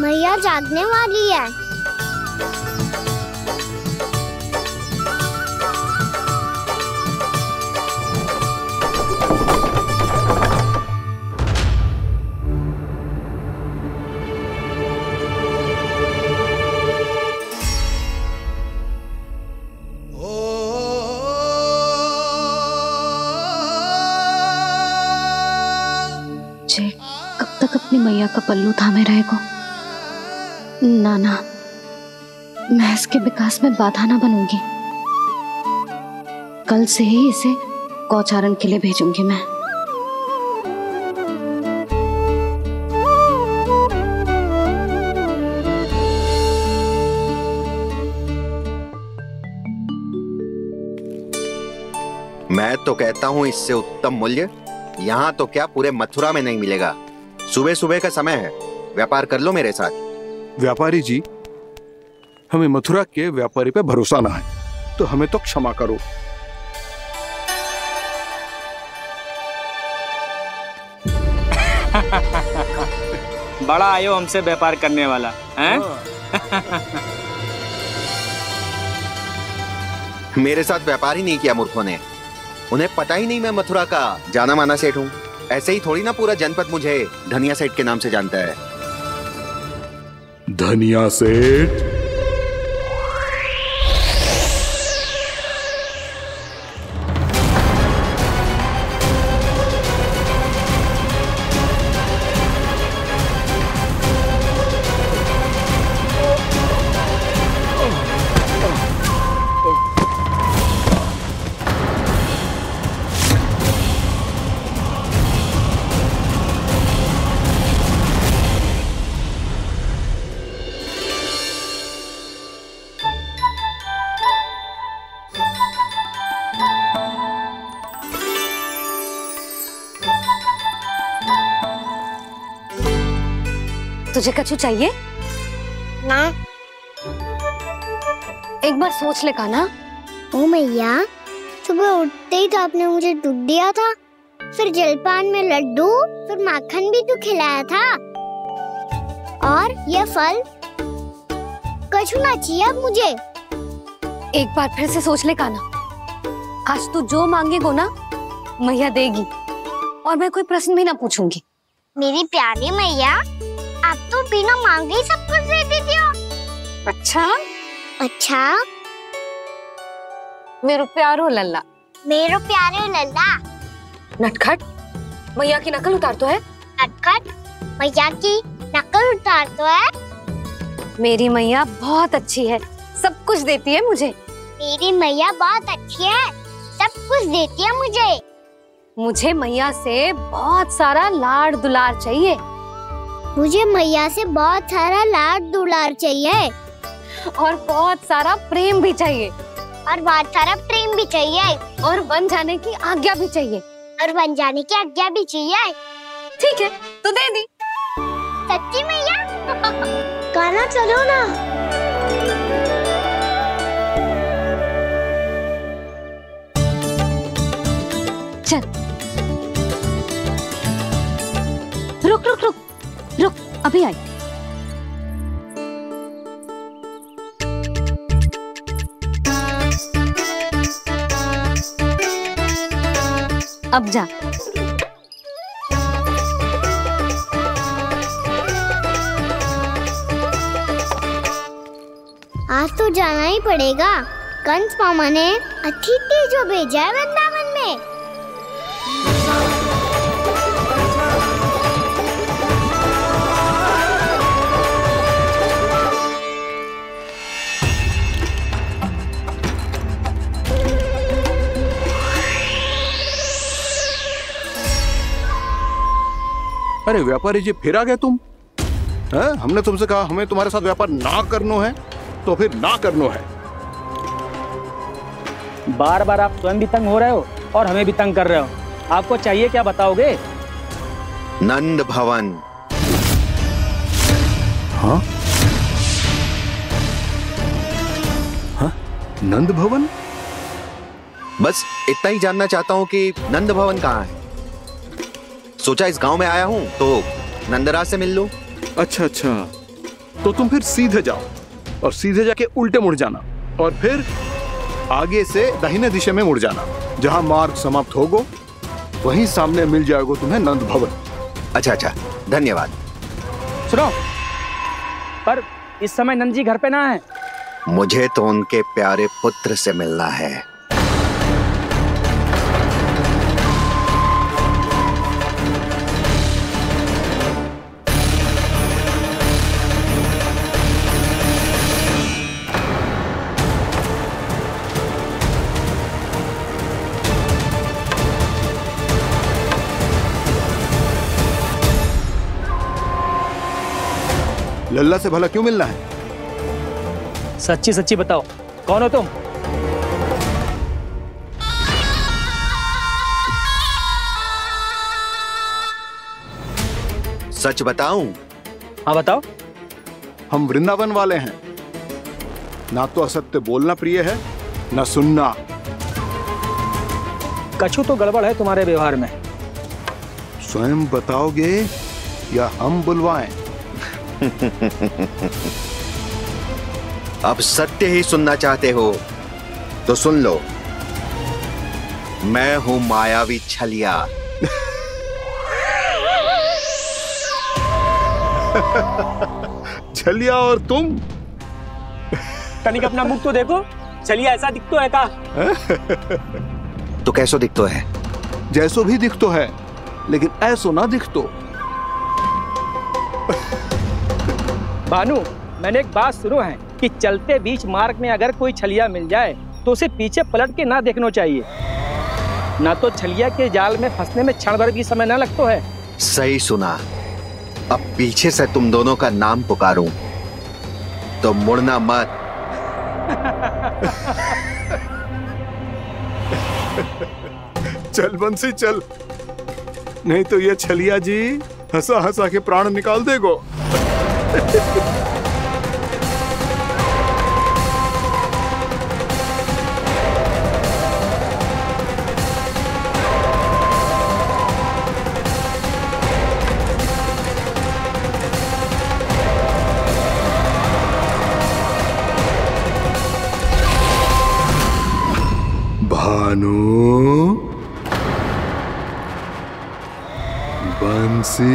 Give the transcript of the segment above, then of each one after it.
मैया जागने वाली है। कब तक अपनी मैया का पल्लू थामे रहेगा? नाना, मैं इसके विकास में बाधा ना बनूंगी। कल से ही इसे गौचारण के लिए भेजूंगी मैं। मैं तो कहता हूँ इससे उत्तम मूल्य यहाँ तो क्या पूरे मथुरा में नहीं मिलेगा। सुबह सुबह का समय है, व्यापार कर लो मेरे साथ। व्यापारी जी, हमें मथुरा के व्यापारी पे भरोसा ना है, तो हमें तो क्षमा करो। बड़ा आयो हमसे व्यापार करने वाला हैं? मेरे साथ व्यापार ही नहीं किया मूर्खों ने। उन्हें पता ही नहीं मैं मथुरा का जाना माना सेठ हूँ। ऐसे ही थोड़ी ना पूरा जनपद मुझे धनिया सेठ के नाम से जानता है। धनिया सेठ? तुझे कछु चाहिए? ना। एक बार सोच ले कान्हा। ओ मैया, सुबह उठते ही तो आपने मुझे दूध दिया था, फिर जलपान में लड्डू, फिर माखन भी तो खिलाया था। और ये फल कछु ना चाहिए अब मुझे। एक बार फिर से सोच ले कान्हा। आज तू जो मांगेगो ना, मैया देगी, और मैं कोई प्रश्न भी ना पूछूंगी। मेरी प्यारी मैया, आप तो बिना मांगे ही सब कुछ दे देती हो। अच्छा? अच्छा? मेरो प्यारो लल्ला। मेरो प्यारे लल्ला। नटखट, मैया की नकल उतार तो है। नटखट, मैया की नकल उतार तो है। मेरी मैया बहुत अच्छी है, सब कुछ देती है मुझे। मेरी मैया बहुत अच्छी है, सब कुछ देती है मुझे। मुझे मैया से बहुत सारा लाड़ दुलार चाहिए। मुझे मैया से बहुत सारा लाड़ दुलार चाहिए। और बहुत सारा प्रेम भी चाहिए। और बहुत सारा प्रेम भी चाहिए। और बन जाने की आज्ञा भी चाहिए। और बन जाने की आज्ञा भी चाहिए। ठीक है, तो दे दी। सच्ची मैया? कान्हा चलो ना। चल। रुक रुक रुक रुक, अभी आई। अब जा। आज तो जाना ही पड़ेगा। कंस मामा ने अतिथि जो भेजा है वृंदावन में। अरे व्यापारी जी, फिर आ गए तुम? हैं? हमने तुमसे कहा हमें तुम्हारे साथ व्यापार ना करना है, तो फिर ना करना है। बार बार आप स्वयं भी तंग हो रहे हो और हमें भी तंग कर रहे हो। आपको चाहिए क्या बताओगे? नंद भवन। हाँ? हाँ? नंद भवन? बस इतना ही जानना चाहता हूँ कि नंद भवन कहाँ है। सोचा इस गांव में आया हूँ तो नंदराज से मिल लूं। अच्छा अच्छा, तो तुम फिर सीधे जाओ और सीधे जाके उल्टे मुड़ जाना और फिर आगे से दाहिने दिशा में मुड़ जाना। जहां मार्ग समाप्त होगा वहीं सामने मिल जाएगा तुम्हें नंद भवन। अच्छा अच्छा, धन्यवाद। सुनो, पर इस समय नंद जी घर पे ना है। मुझे तो उनके प्यारे पुत्र से मिलना है। लल्ला से भला क्यों मिलना है? सच्ची सच्ची बताओ, कौन हो तुम? सच बताऊं? हाँ बताओ। हम वृंदावन वाले हैं। ना तो असत्य बोलना प्रिय है, ना सुनना। कछु तो गड़बड़ है तुम्हारे व्यवहार में। स्वयं बताओगे या हम बुलवाएं? अब सत्य ही सुनना चाहते हो तो सुन लो। मैं हूं मायावी छलिया। छलिया और तुम? तनिक अपना मुख तो देखो, छलिया ऐसा दिखतो है का? तो कैसो दिखतो है? जैसो भी दिखतो है, लेकिन ऐसो ना दिखतो। भानु, मैंने एक बात सुनो है कि चलते बीच मार्ग में अगर कोई छलिया मिल जाए तो उसे पीछे पलट के ना देखना चाहिए, ना तो छलिया के जाल में फंसने में क्षण भर भी समय ना लगता है। सही सुना। अब पीछे से तुम दोनों का नाम पुकारूं तो मुड़ना मत। चल बंसी चल, नहीं तो ये छलिया जी हंसा हंसा के प्राण निकाल देगो। भानु, बंसी।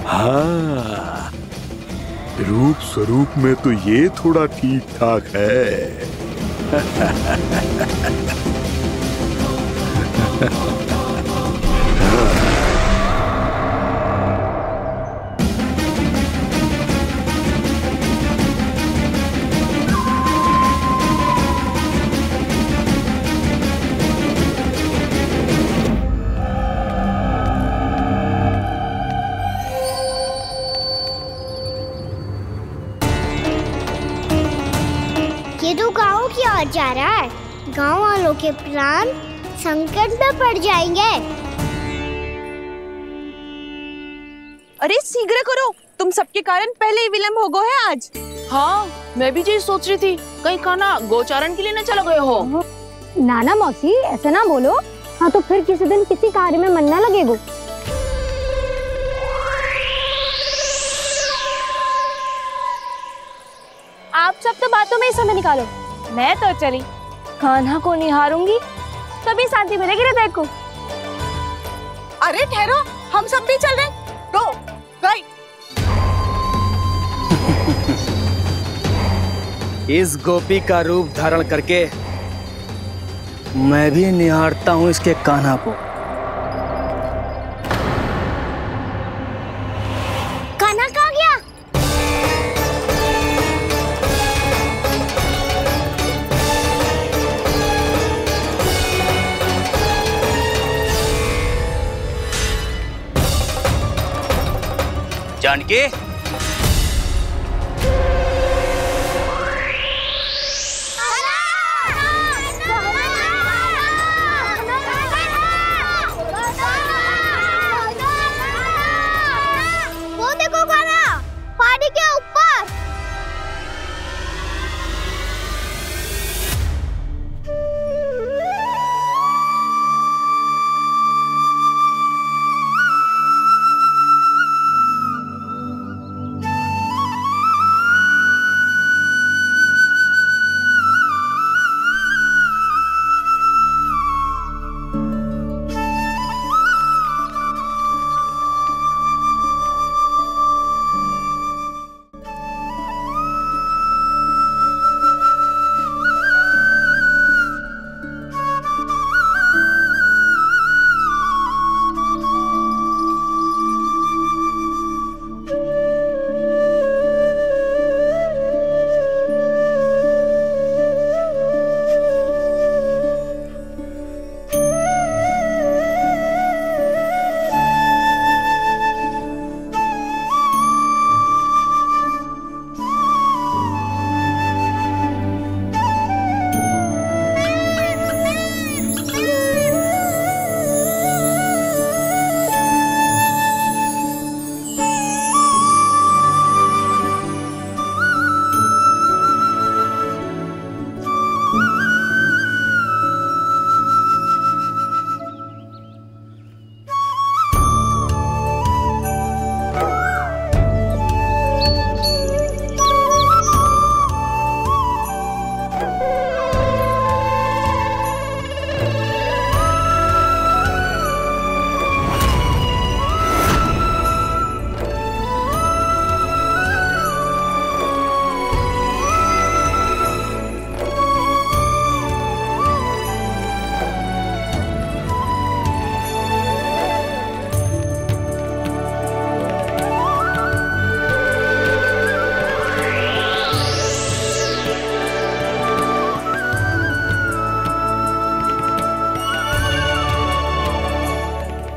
हाँ, रूप स्वरूप में तो ये थोड़ा ठीक ठाक है। ये तो गाँव की ओर जा रहा है। गाँव वालों के प्राण संकट में पड़ जाएंगे। अरे शीघ्र करो, तुम सबके कारण पहले ही विलंब हो गए है आज। हाँ, मैं भी यही सोच रही थी, कहीं खाना गोचारण के लिए न चले गए हो। नाना मौसी ऐसे ना बोलो। हाँ तो फिर किसी दिन किसी कार्य में मन ना लगेगा। आप सब तो बातों में ही समय निकालो। मैं तो चली कान्हा को निहारूंगी, तभी शांति मिलेगी हृदय को। अरे ठहरो, हम सब भी चल रहे। तो गई इस गोपी का रूप धारण करके मैं भी निहारता हूँ इसके कान्हा को। कान्हा कहाँ गया? जानकी, वो देखो कान्हा, पहाड़ी के ऊपर।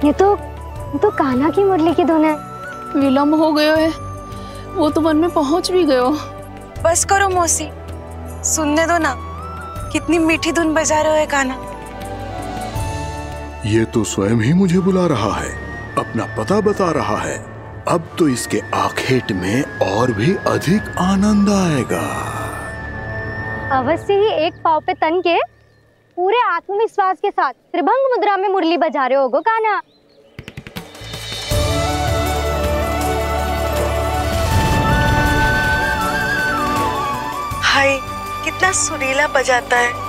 ये तो कान्हा की मुरली की धुन है। विलम्ब हो गयो है, वो तो वन में पहुंच भी गयो। बस करो मौसी, सुनने दो ना, कितनी मीठी धुन बजा रहे हो कान्हा। ये तो स्वयं ही मुझे बुला रहा है, अपना पता बता रहा है। अब तो इसके आखेट में और भी अधिक आनंद आएगा। अवश्य ही एक पाव पे तन के पूरे आत्मविश्वास के साथ त्रिभंग मुद्रा में मुरली बजा रहे होगो कान्हा। हाय, कितना सुरीला बजाता है।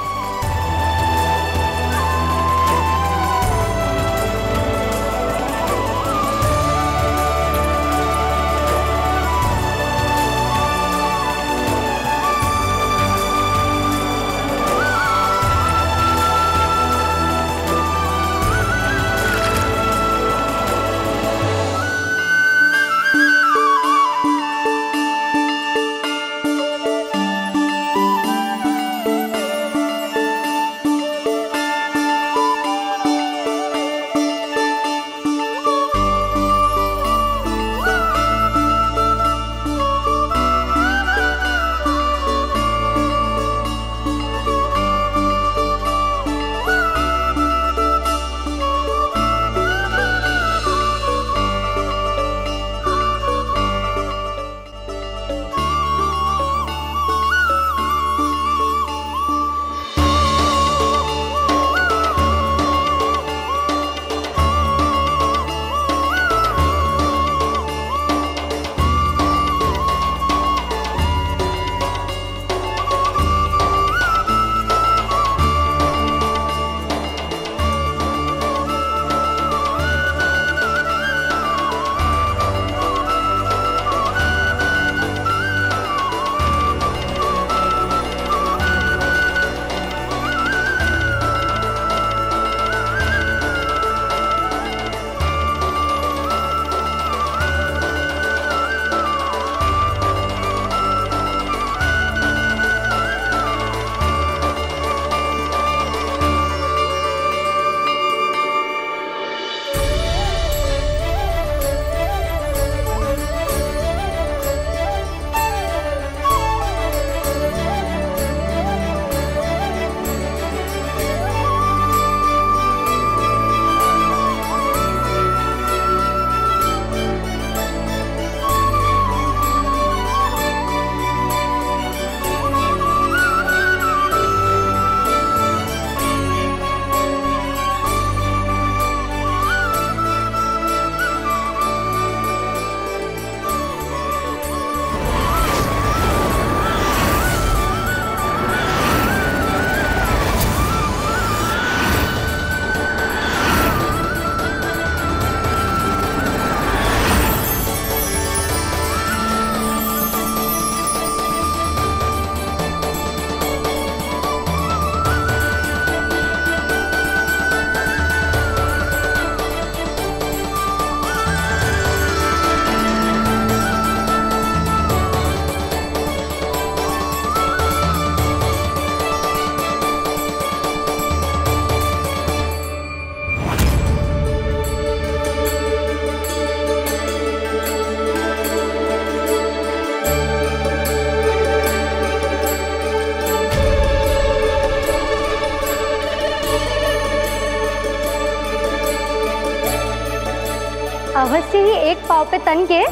एक पाव पे तन के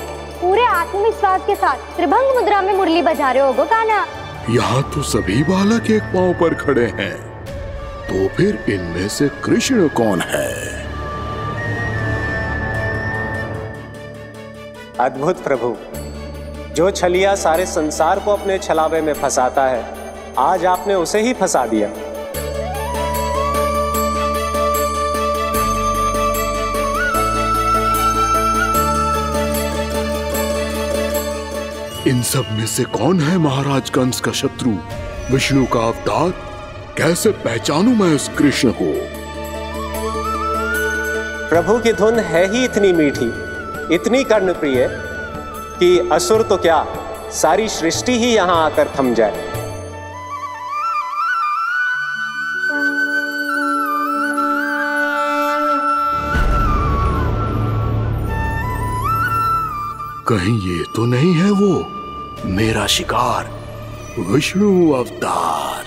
पूरे आत्मविश्वास के साथ त्रिभंग मुद्रा में मुरली बजा रहे हो गो कान्हा। यहाँ तो सभी बालक एक पांव पर खड़े हैं, तो फिर इनमें से कृष्ण कौन है? अद्भुत प्रभु, जो छलिया सारे संसार को अपने छलावे में फंसाता है, आज आपने उसे ही फंसा दिया। इन सब में से कौन है महाराज कंस का शत्रु, विष्णु का अवतार? कैसे पहचानूं मैं उस कृष्ण को? प्रभु की धुन है ही इतनी मीठी, इतनी कर्णप्रिय कि असुर तो क्या, सारी सृष्टि ही यहां आकर थम जाए। कहीं ये तो नहीं है वो मेरा शिकार, विष्णु अवतार?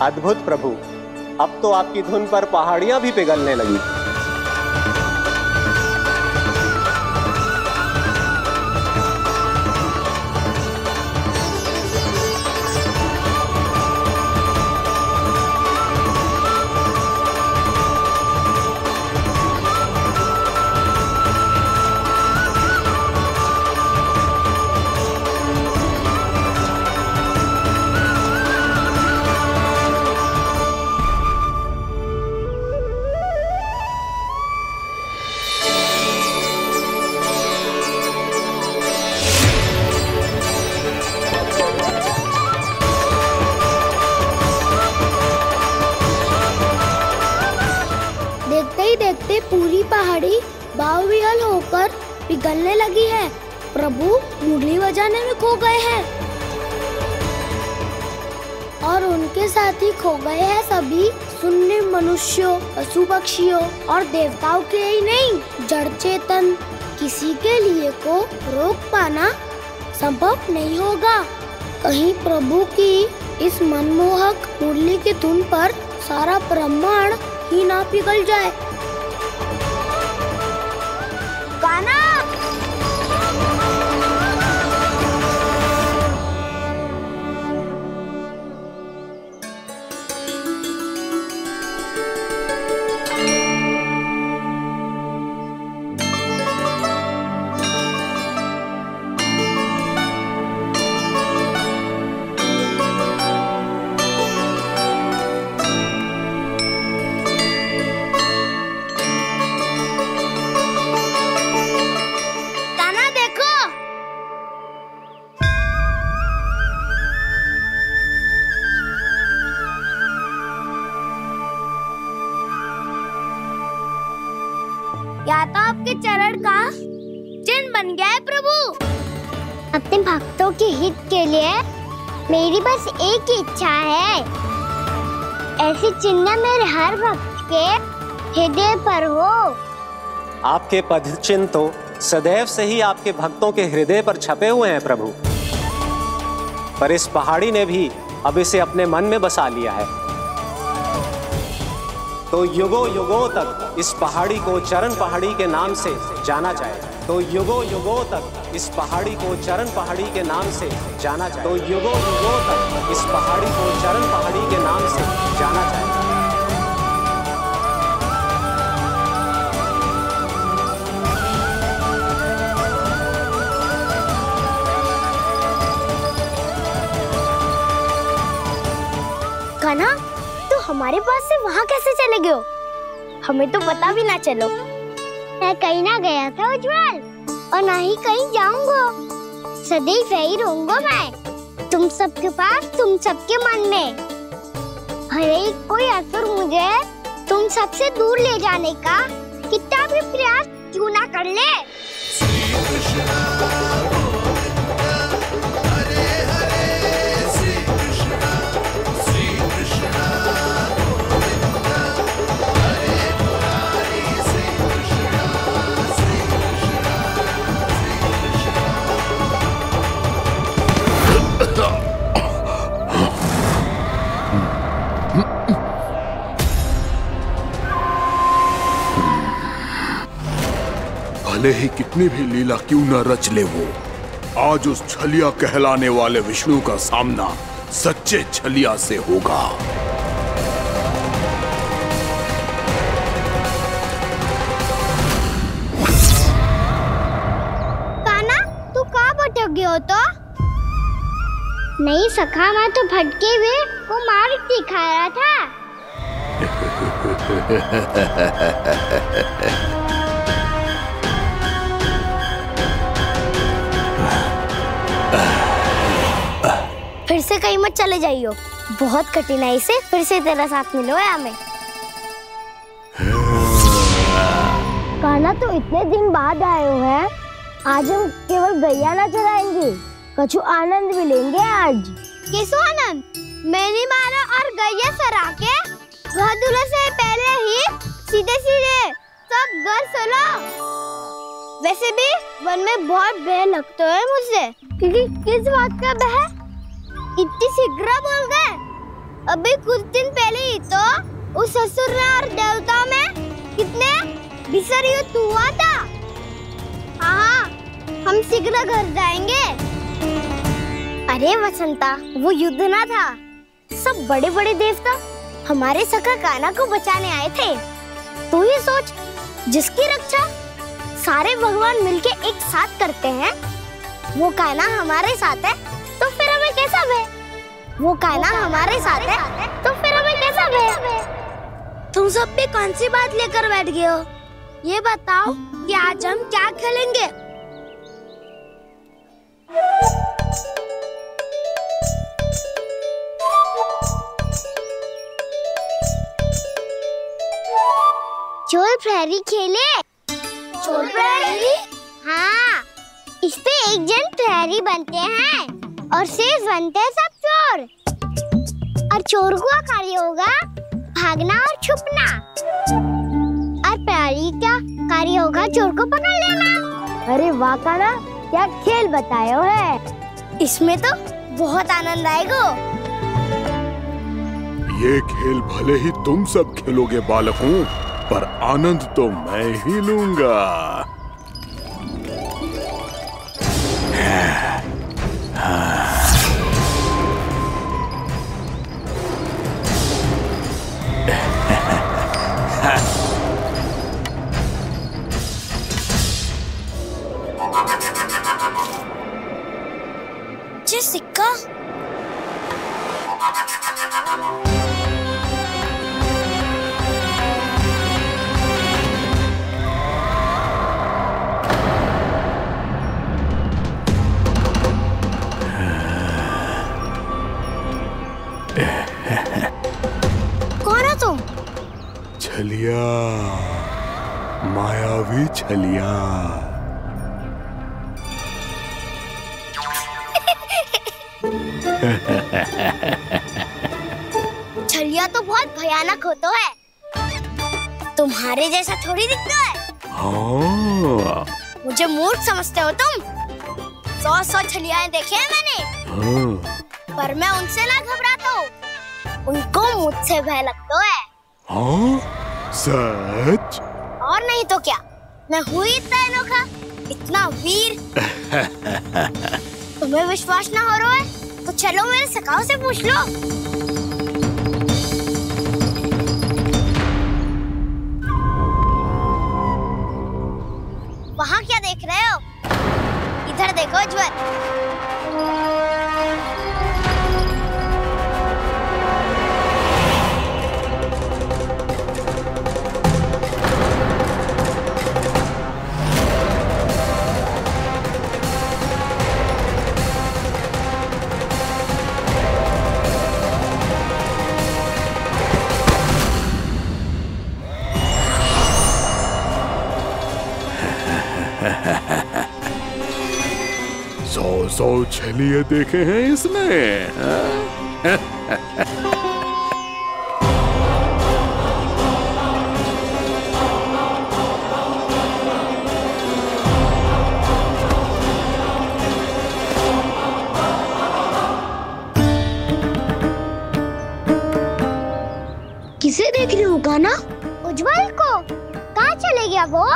अद्भुत प्रभु, अब तो आपकी धुन पर पहाड़ियां भी पिघलने लगी। देखते पूरी पहाड़ी बावरियल होकर पिघलने लगी है। प्रभु मुरली बजाने में खो गए हैं और उनके साथ ही खो गए हैं सभी सुनने मनुष्यों, पशु पक्षियों और देवताओं के ही नहीं, जड़ चेतन किसी के लिए को रोक पाना संभव नहीं होगा। कहीं प्रभु की इस मनमोहक मुरली की धुन पर सारा ब्रह्मांड ही ना पिघल जाए। कान्हा! या तो आपके चरण का चिन्ह बन गया है प्रभु। अपने भक्तों के हित के लिए मेरी बस एक ही इच्छा है, ऐसी चिन्ह मेरे हर भक्त के हृदय पर हो। आपके पद चिन्ह तो सदैव से ही आपके भक्तों के हृदय पर छपे हुए हैं प्रभु, पर इस पहाड़ी ने भी अब इसे अपने मन में बसा लिया है, तो युगों युगों तक इस पहाड़ी को चरण पहाड़ी के नाम से जाना जाएगा। तो युगों युगों तक इस पहाड़ी को चरण पहाड़ी के नाम से जाना जाए। तो युगों युगों तक इस पहाड़ी को चरण पहाड़ी के नाम से जाना जाएगा। कान्हा, तो हमारे पास से वहाँ कैसे चले गए हो? हमें तो पता भी ना चलो। मैं कहीं ना गया था उज्जवल, और ना ही कहीं जाऊंगा। सदैव यही रहूंगा मैं, तुम सबके पास, तुम सबके मन में। भले ही कोई असुर मुझे तुम सबसे दूर ले जाने का कितना भी प्रयास क्यों ना कर ले। भले ही कितनी भी लीला क्यों न रच ले वो, आज उस छलिया कहलाने वाले विष्णु का सामना सच्चे छलिया से होगा। कान्हा, तू कहाँ भटक गया हो? तो नहीं सखा, मैं तो भटके हुए वो मार्ग दिखा रहा था। फिर से कहीं मत चले जाइयो, बहुत कठिनाई से फिर से तेरा साथ मिलो है हमें। कान्हा, तो इतने दिन बाद आए हो हैं, आज हम केवल गैया ना चराएंगे, कुछ आनंद भी लेंगे आज। कैसो आनंद? मैंने मारा और गैया सरा के घर दूल्हे से पहले ही सीधे सीधे सब घर चलो। वैसे भी वन में बहुत भय लगता है मुझसे, क्योंकि किस बात का भय? इतनी शीघ्र बोल गए। अभी कुछ दिन पहले ही तो उस असुर और देवता में कितने भीषण युद्ध हुआ था। हाँ, हम शीघ्र घर जाएंगे। अरे वसंता, वो युद्ध ना था, सब बड़े बड़े देवता हमारे सखा कान्हा को बचाने आए थे। तू ये सोच, जिसकी रक्षा सारे भगवान मिलके एक साथ करते हैं, वो कान्हा हमारे साथ है, तो फिर हमें कैसा भय? वो कान्हा हमारे साथ है, तो फिर हमें कैसा भय? तुम सब भी कौन सी बात लेकर बैठ गए हो? ये बताओ कि आज हम क्या खेलेंगे? चोर प्रहरी खेले? चोर प्रहरी? हाँ, इस पे एक जन प्रहरी बनते हैं और शेष बनते हैं सब चोर। और चोर का कार्य होगा भागना और छुपना, और प्रहरी का कार्य होगा चोर को पकड़ लेना। अरे वाह कान्हा, क्या खेल बताए हो है। इसमें तो बहुत आनंद आएगा। ये खेल भले ही तुम सब खेलोगे बालकों, पर आनंद तो मैं ही लूंगा। ये सिक्का कौन है तुम? छलिया, मायावी छलिया। छलिया तो बहुत भयानक होता है, तुम्हारे जैसा थोड़ी दिखता है। हाँ। मुझे मूर्ख समझते हो तुम? 100 छलियाएं देखे हैं मैंने। हाँ। पर मैं उनसे ना घबराता हूँ, उनको मुझसे भय लगता है। हाँ? सच? और नहीं तो क्या, मैं हुई इतना अनोखा इतना वीर। तुम्हें विश्वास ना हो रहा है तो चलो मेरे सखाओं से पूछ लो। वहाँ क्या देख रहे हो? इधर देखो ज्वर। सौ छलिए देखे हैं इसने। किसे देख रही हूँ कान्हा? उज्जवल को। कहाँ चले गया वो?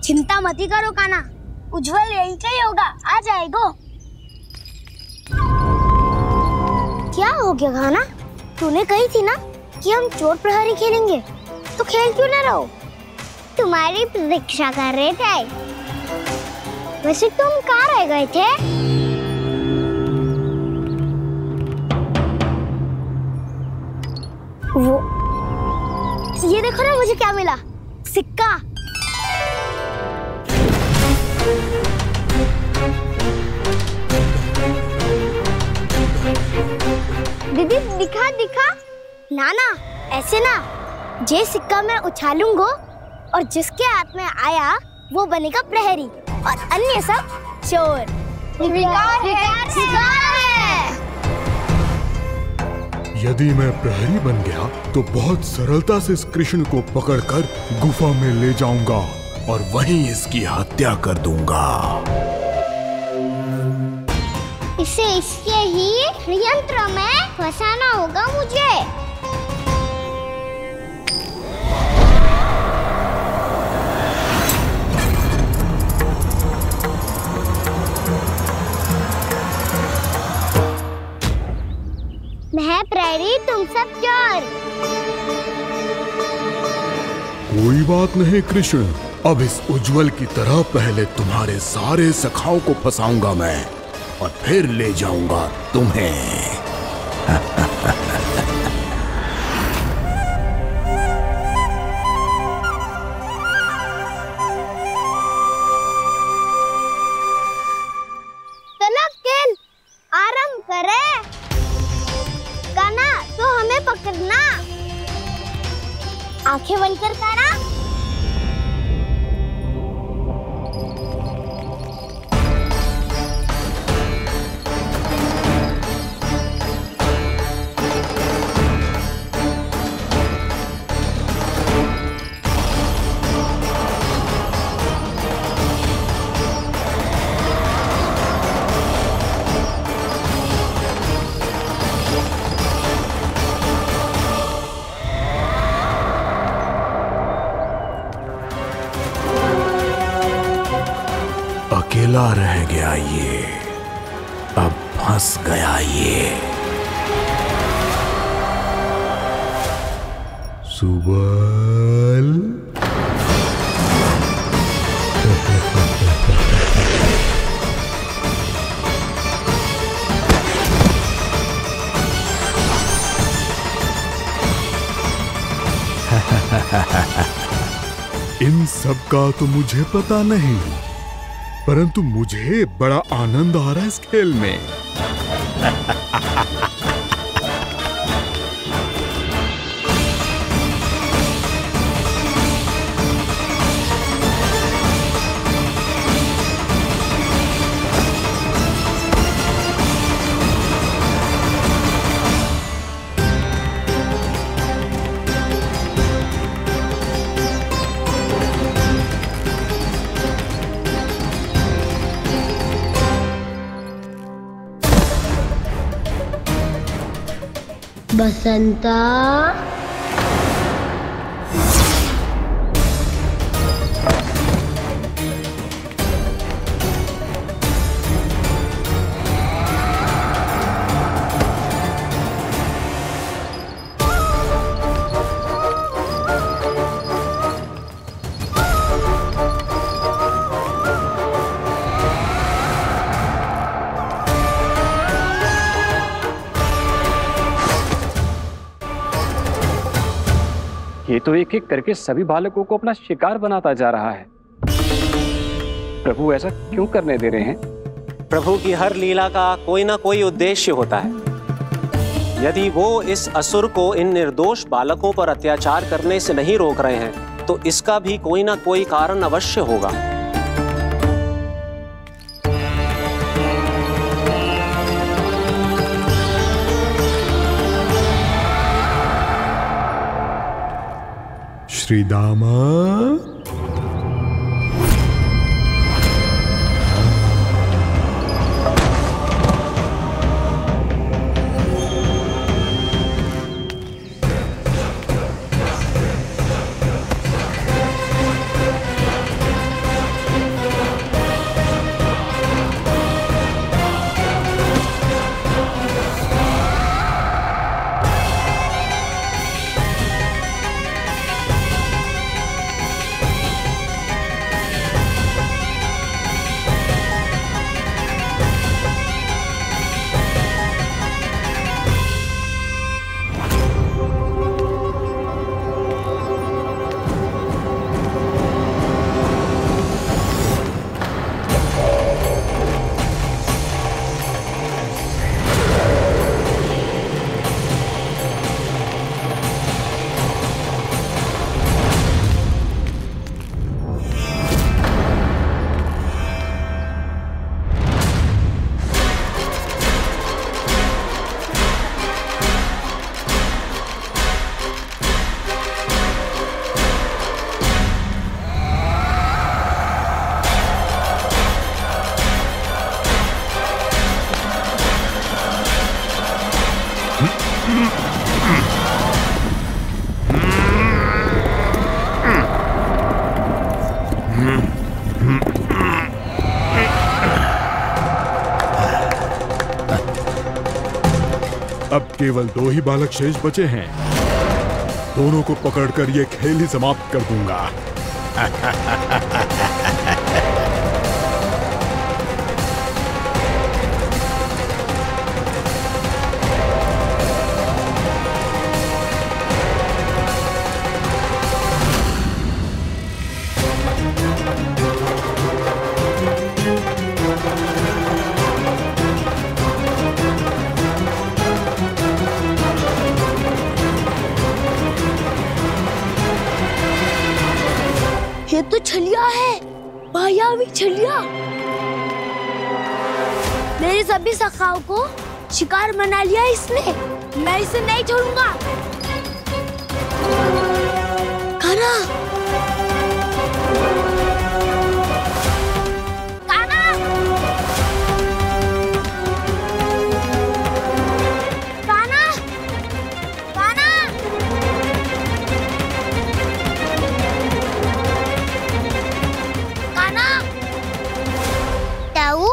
चिंता मत करो कान्हा, उज्जवल यही का ही होगा, आ जाएगा। क्या हो गया कान्हा? तूने कही थी ना कि हम चोर प्रहरी खेलेंगे, तो खेल क्यों ना रहो? तुम्हारी प्रतीक्षा कर रहे थे। वैसे तुम कहाँ रह गए थे? वो ये देखो ना, मुझे क्या मिला? सिक्का। दीदी दिखा दिखा। ना ना, ऐसे ना। जे सिक्का मैं उछालूंगा और जिसके हाथ में आया वो बनेगा प्रहरी और अन्य सब चोर। शिकार है। यदि मैं प्रहरी बन गया तो बहुत सरलता से इस कृष्ण को पकड़कर गुफा में ले जाऊंगा और वहीं इसकी हत्या कर दूंगा। इसे इसके ही यंत्र में फंसाना होगा मुझे। मैं प्रहरी, तुम सब चोर। कोई बात नहीं कृष्ण, अब इस उज्जवल की तरह पहले तुम्हारे सारे सखाओं को फंसाऊंगा मैं और फिर ले जाऊंगा तुम्हें। चलो खेल आरंभ करें। कान्हा तो हमें पकड़ना। आंखें बंद कर कान्हा। अकेला रह गया ये, अब फंस गया ये। सुबल। इन सब का तो मुझे पता नहीं, परंतु मुझे बड़ा आनंद आ रहा है इस खेल में। बसंता, ये तो एक एक करके सभी बालकों को अपना शिकार बनाता जा रहा है। प्रभु ऐसा क्यों करने दे रहे हैं? प्रभु की हर लीला का कोई ना कोई उद्देश्य होता है। यदि वो इस असुर को इन निर्दोष बालकों पर अत्याचार करने से नहीं रोक रहे हैं तो इसका भी कोई ना कोई कारण अवश्य होगा। श्रीदामा, अब केवल 2 ही बालक शेष बचे हैं। दोनों को पकड़कर ये खेल ही समाप्त कर दूंगा। ये तो छलिया है, मायावी छलिया। मेरे सभी सखाओं को शिकार बना लिया इसने। मैं इसे नहीं छोड़ूंगा। कान्हा, कान्हा, कान्हा, कान्हा। ताऊ,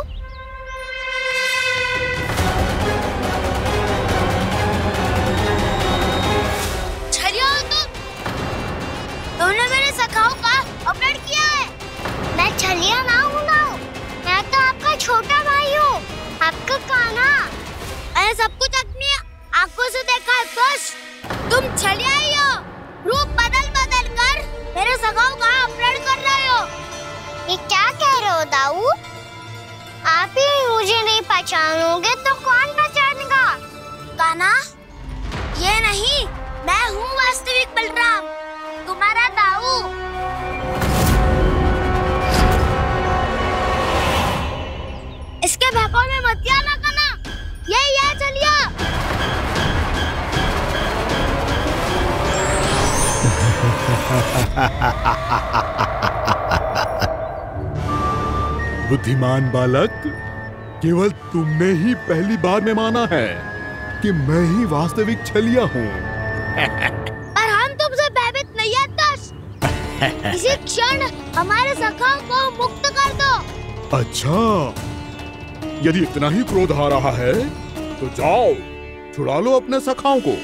छलिया हो तुमने मेरे सखाओं का अपहरण किया है। मैं छलिया ना हूँ ना, मैं तो आपका छोटा भाई हूँ, आपका कान्हा। मैंने सब कुछ अपनी आंखों से देखा है। बस तुम छलिया ही हो, रूप बदल बदल कर मेरे सखाओं का अपहरण कर रहे हो। ये क्या कह रहे हो दाऊ? आप ही मुझे नहीं पहचानोगे तो कौन पहचानेगा? कान्हा, ये नहीं, मैं हूँ वास्तविक बलराम, तुम्हारा दाऊ। इसके बहकावे में मत आना कान्हा, ये चलिए। बुद्धिमान बालक, केवल तुमने ही पहली बार में माना है। कि मैं ही वास्तविक छलिया हूँ। पर हम तुमसे भयभीत नहीं है दस। इसी क्षण हमारे सखाओं को मुक्त कर दो। अच्छा, यदि इतना ही क्रोध आ रहा है तो जाओ छुड़ा लो अपने सखाओं को।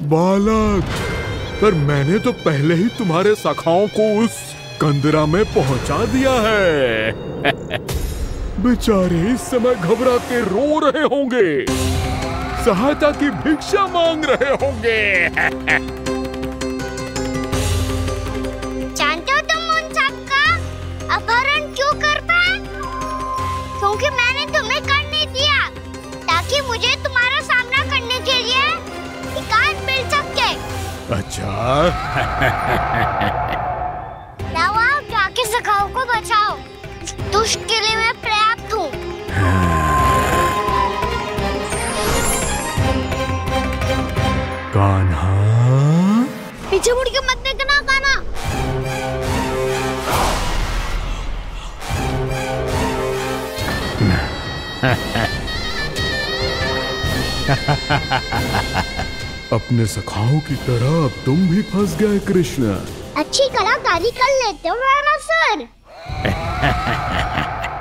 बालक, पर मैंने तो पहले ही तुम्हारे सखाओं को उस कंदरा में पहुंचा दिया है। बेचारे इस समय घबरा के रो रहे होंगे, सहायता की भिक्षा मांग रहे होंगे। जानते हो तुम उन सबका अपहरण क्यों कर पाए? क्योंकि मैंने तुम्हें कर नहीं दिया, ताकि मुझे तुम्हारा सामना करने के लिए एकांत मिल सके। अच्छा। जाओ आप जाके सखाओं को बचाओ। इस दुष्ट के लिए मैं पर्याप्त हूँ। कान्हा, पीछे मुड़ के मत देखना कान्हा। अपने सखाओं की तरह अब तुम भी फंस गए कृष्ण। अच्छी कलाकारी कर लेते हो राणा सर।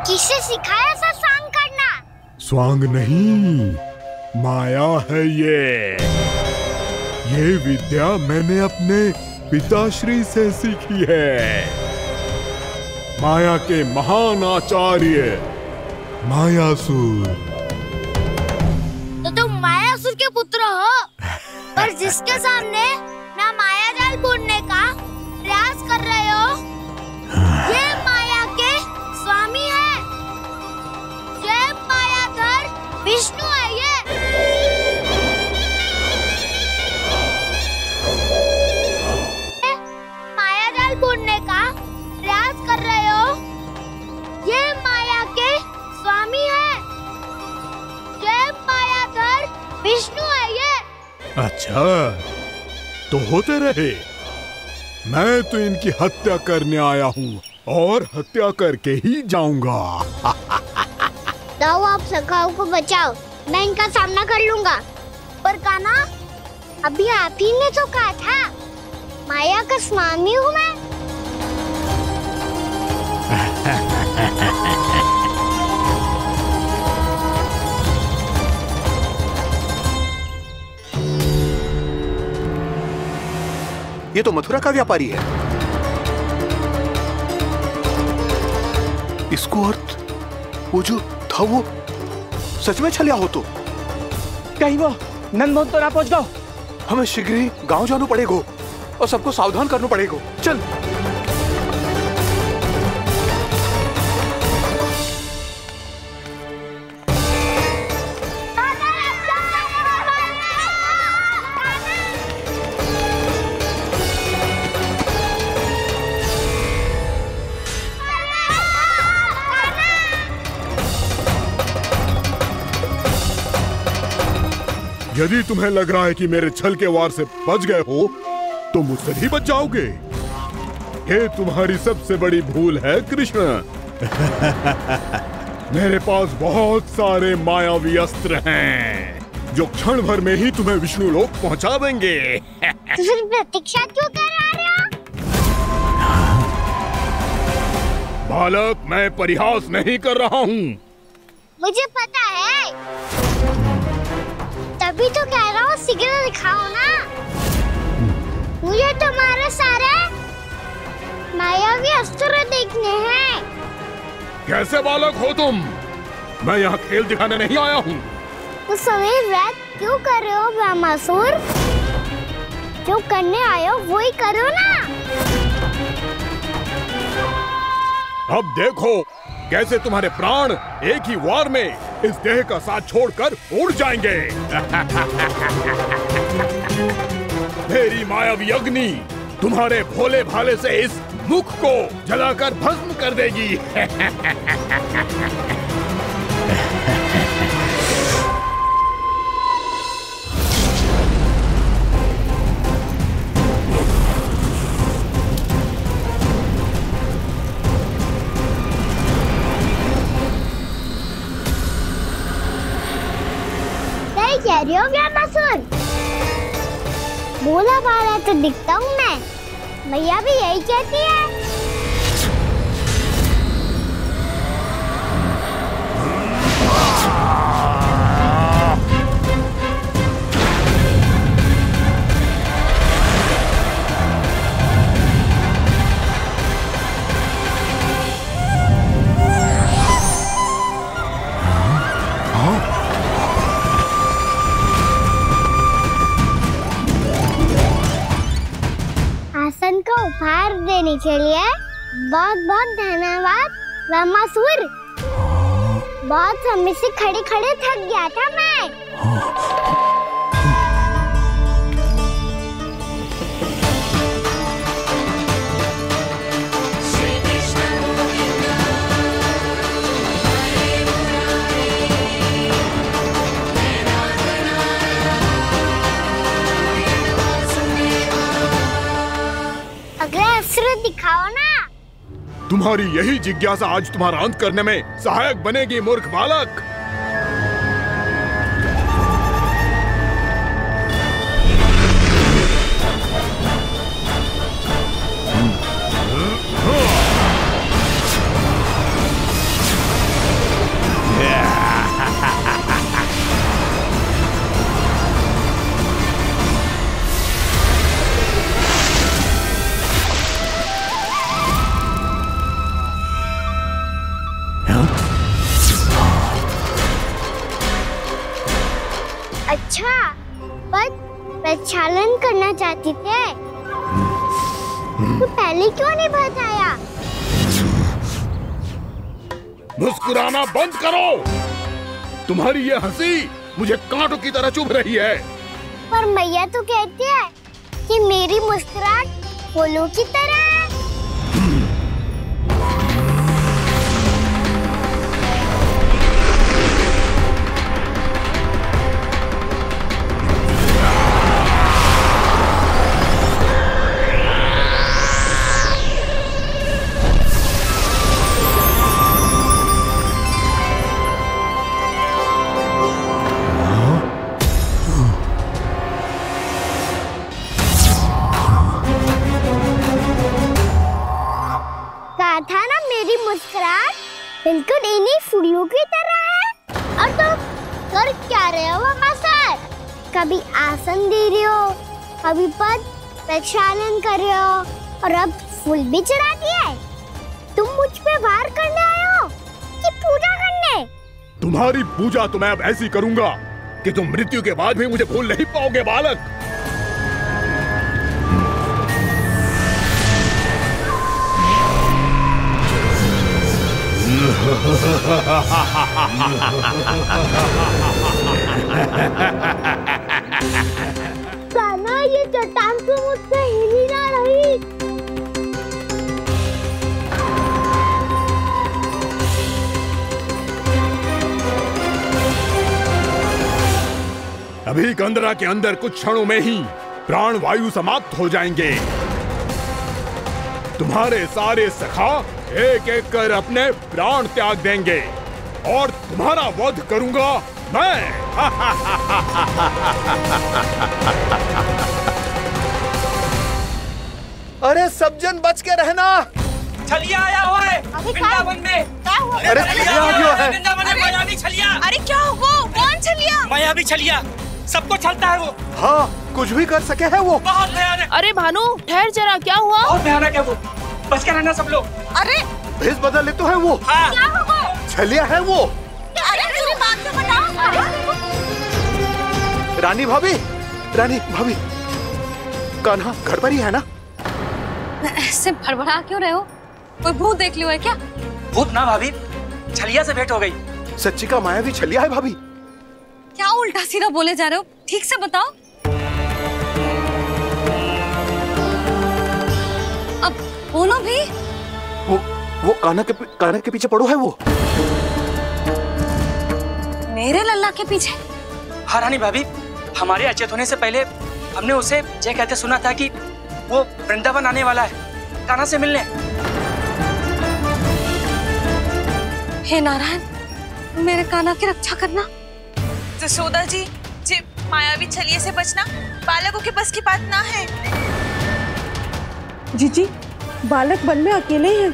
किसे सिखाया ऐसा स्वांग करना? स्वांग नहीं, माया है ये विद्या मैंने अपने पिताश्री से सीखी है। माया के महान आचार्य मायासुर। तो तुम मायासुर के पुत्र हो, पर जिसके सामने ना माया जाल बुनने का प्रयास कर रहे हो, ये माया के स्वामी है। ये मायाधर विष्णु है। ये माया जाल बुनने का प्रयास कर रहे हो, ये माया के स्वामी है। ये मायाधर विष्णु है। ये अच्छा, तो होते रहे। मैं तो इनकी हत्या करने आया हूँ और हत्या करके ही जाऊंगा। जाओ आप सखाओं को बचाओ, मैं इनका सामना कर लूंगा। पर कान्हा, अभी आप ही ने तो कहा था माया का स्वामी हूँ मैं। ये तो मथुरा का व्यापारी है। इसको अर्थ वो जो था वो सच में छलिया हो तो कहीं वो नंदमोहन तो ना पहुंच गओ। हमें शीघ्र ही गांव जाना पड़ेगा और सबको सावधान करना पड़ेगा। चल। यदि तुम्हें लग रहा है कि मेरे छल के वार से बच गए हो तो मुझसे भी बच जाओगे। ये तुम्हारी सबसे बड़ी भूल है कृष्ण। मेरे पास बहुत सारे मायावी अस्त्र हैं जो क्षण भर में ही तुम्हें विष्णु लोक पहुंचा देंगे। तो फिर प्रतीक्षा क्यों कर रहे हो? बालक, मैं परिहास नहीं कर रहा हूँ। मुझे पता है, तभी तो कह रहा हूँ शीघ्र दिखाओ ना। मुझे तुम्हारे सारे मायावी अस्त्र देखने हैं। कैसे बालक हो तुम? मैं यहाँ खेल दिखाने नहीं आया हूँ। तो सवेर व्रत क्यों कर रहे हो ब्रह्मासुर? जो करने आए हो वही करो ना। अब देखो कैसे तुम्हारे प्राण एक ही वार में इस देह का साथ छोड़कर उड़ जाएंगे। मेरी मायावी अग्नि तुम्हारे भोले भाले से इस मुख को जलाकर भस्म कर देगी। कह रही हो ब्रह्मासुर? बोला बाला तो दिखता हूँ मैं। मैया भी यही कहती है। आसन को उपहार देने के लिए बहुत बहुत धन्यवाद ब्रह्मासुर। बहुत समय से खड़े खड़े थक गया था मैं। अगला अस्त्र दिखाओ ना। तुम्हारी यही जिज्ञासा आज तुम्हारा अंत करने में सहायक बनेगी मूर्ख बालक। अच्छा, पर प्रक्षालन करना चाहती थे तो पहले क्यों नहीं बताया? मुस्कुराना बंद करो। तुम्हारी ये हंसी मुझे कांटों की तरह चुभ रही है। पर मैया तो कहती है कि मेरी मुस्कुराहट फूलों की तरह है। था ना मेरी मुस्कुराहट बिल्कुल इन्हीं फूलों की तरह है। और तुम कर क्या रहे हो ब्रह्मासुर? कभी आसन दे रहे हो, कभी पद प्रक्षालन कर रहे हो और अब फूल भी चढ़ा दिए। तुम मुझ पे वार करने आए हो कि पूजा करने? तुम्हारी पूजा तो मैं अब ऐसी करूंगा कि तुम मृत्यु के बाद भी मुझे भूल नहीं पाओगे बालक। कान्हा, ये चट्टान तो मुझसे हिल ही ना रही। अभी कंदरा के अंदर कुछ क्षणों में ही प्राण वायु समाप्त हो जाएंगे। तुम्हारे सारे सखा एक एक कर अपने प्राण त्याग देंगे और तुम्हारा वध करूंगा मैं। अरे सब जन बच के रहना। छलिया आया हुआ है वृंदावन में। क्या हुआ? अरे छलिया आ गया है। वृंदावन में मायावी छलिया। अरे क्या हुआ? कौन छलिया? मायावी छलिया, सबको छलता है वो। हाँ, कुछ भी कर सके है वो। बहुत भयानक। अरे भानु, ठहर जरा, क्या हुआ? बहुत भयानक है वो, बच के रहना सब लोग। अरे भेष बदल ले तो है वो। हाँ। क्या होगा? छलिया है वो। अरे मेरी बात तो बताओ। रानी भाभी, रानी भाभी, कान्हा घर पर ही है ना? ऐसे भड़बड़ा क्यों रहे हो? कोई भूत देख लियो है क्या? भूत ना भाभी, छलिया से भेंट हो गई। सच्ची का मायावी छलिया है भाभी। क्या उल्टा सीधा बोले जा रहे हो? ठीक से बताओ। अब बोलो भी। वो कान्हा के पीछे पड़ो है वो। मेरे लल्ला के पीछे? हाँ रानी भाभी, हमारे अचेत होने से पहले हमने उसे ये कहते सुना था कि वो वृंदावन आने वाला है कान्हा से मिलने। हे नारायण, मेरे कान्हा की रक्षा करना। जसोदा जी, मायावी छलिए से बचना बालकों के बस की बात ना है। जीजी, बालक वन में अकेले हैं।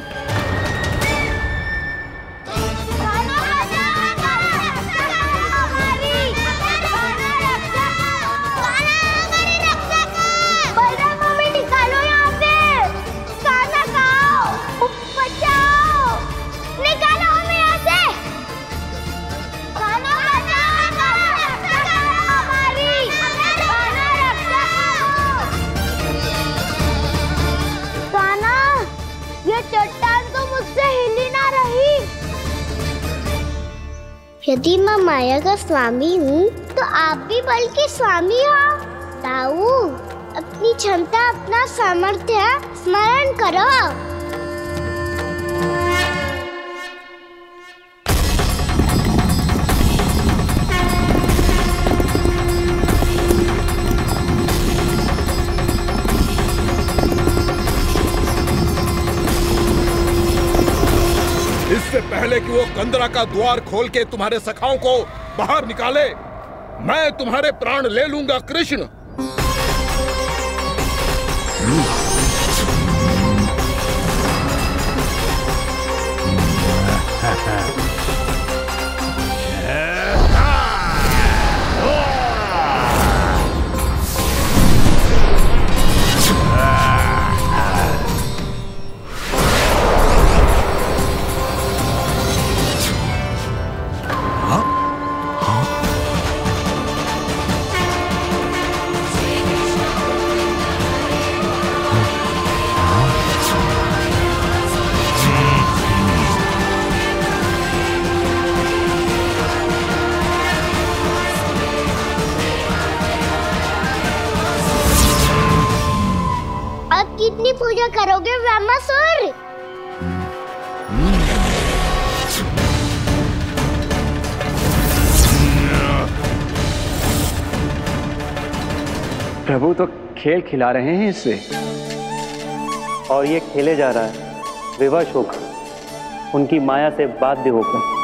यदि मैं माया का स्वामी हूँ तो आप भी बल के स्वामी हो। ताऊ, अपनी क्षमता, अपना सामर्थ्य स्मरण करो। इससे पहले कि वो कंदरा का द्वार खोल के तुम्हारे सखाओं को बाहर निकाले, मैं तुम्हारे प्राण ले लूंगा कृष्ण। कितनी पूजा करोगे ब्रह्मासुर? प्रभु तो खेल खिला रहे हैं इससे, और ये खेले जा रहा है विवश होकर, उनकी माया से बाध्य होकर।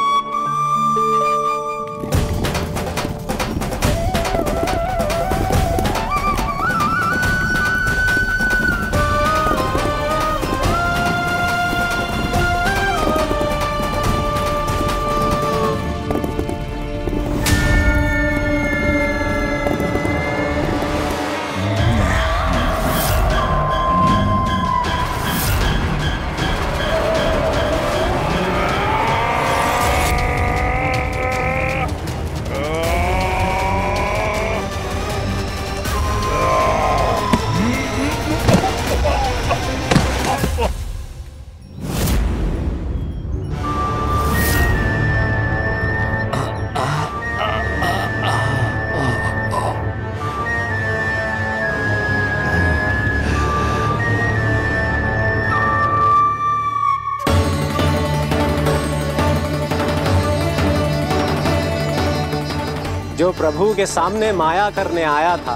जो प्रभु के सामने माया करने आया था,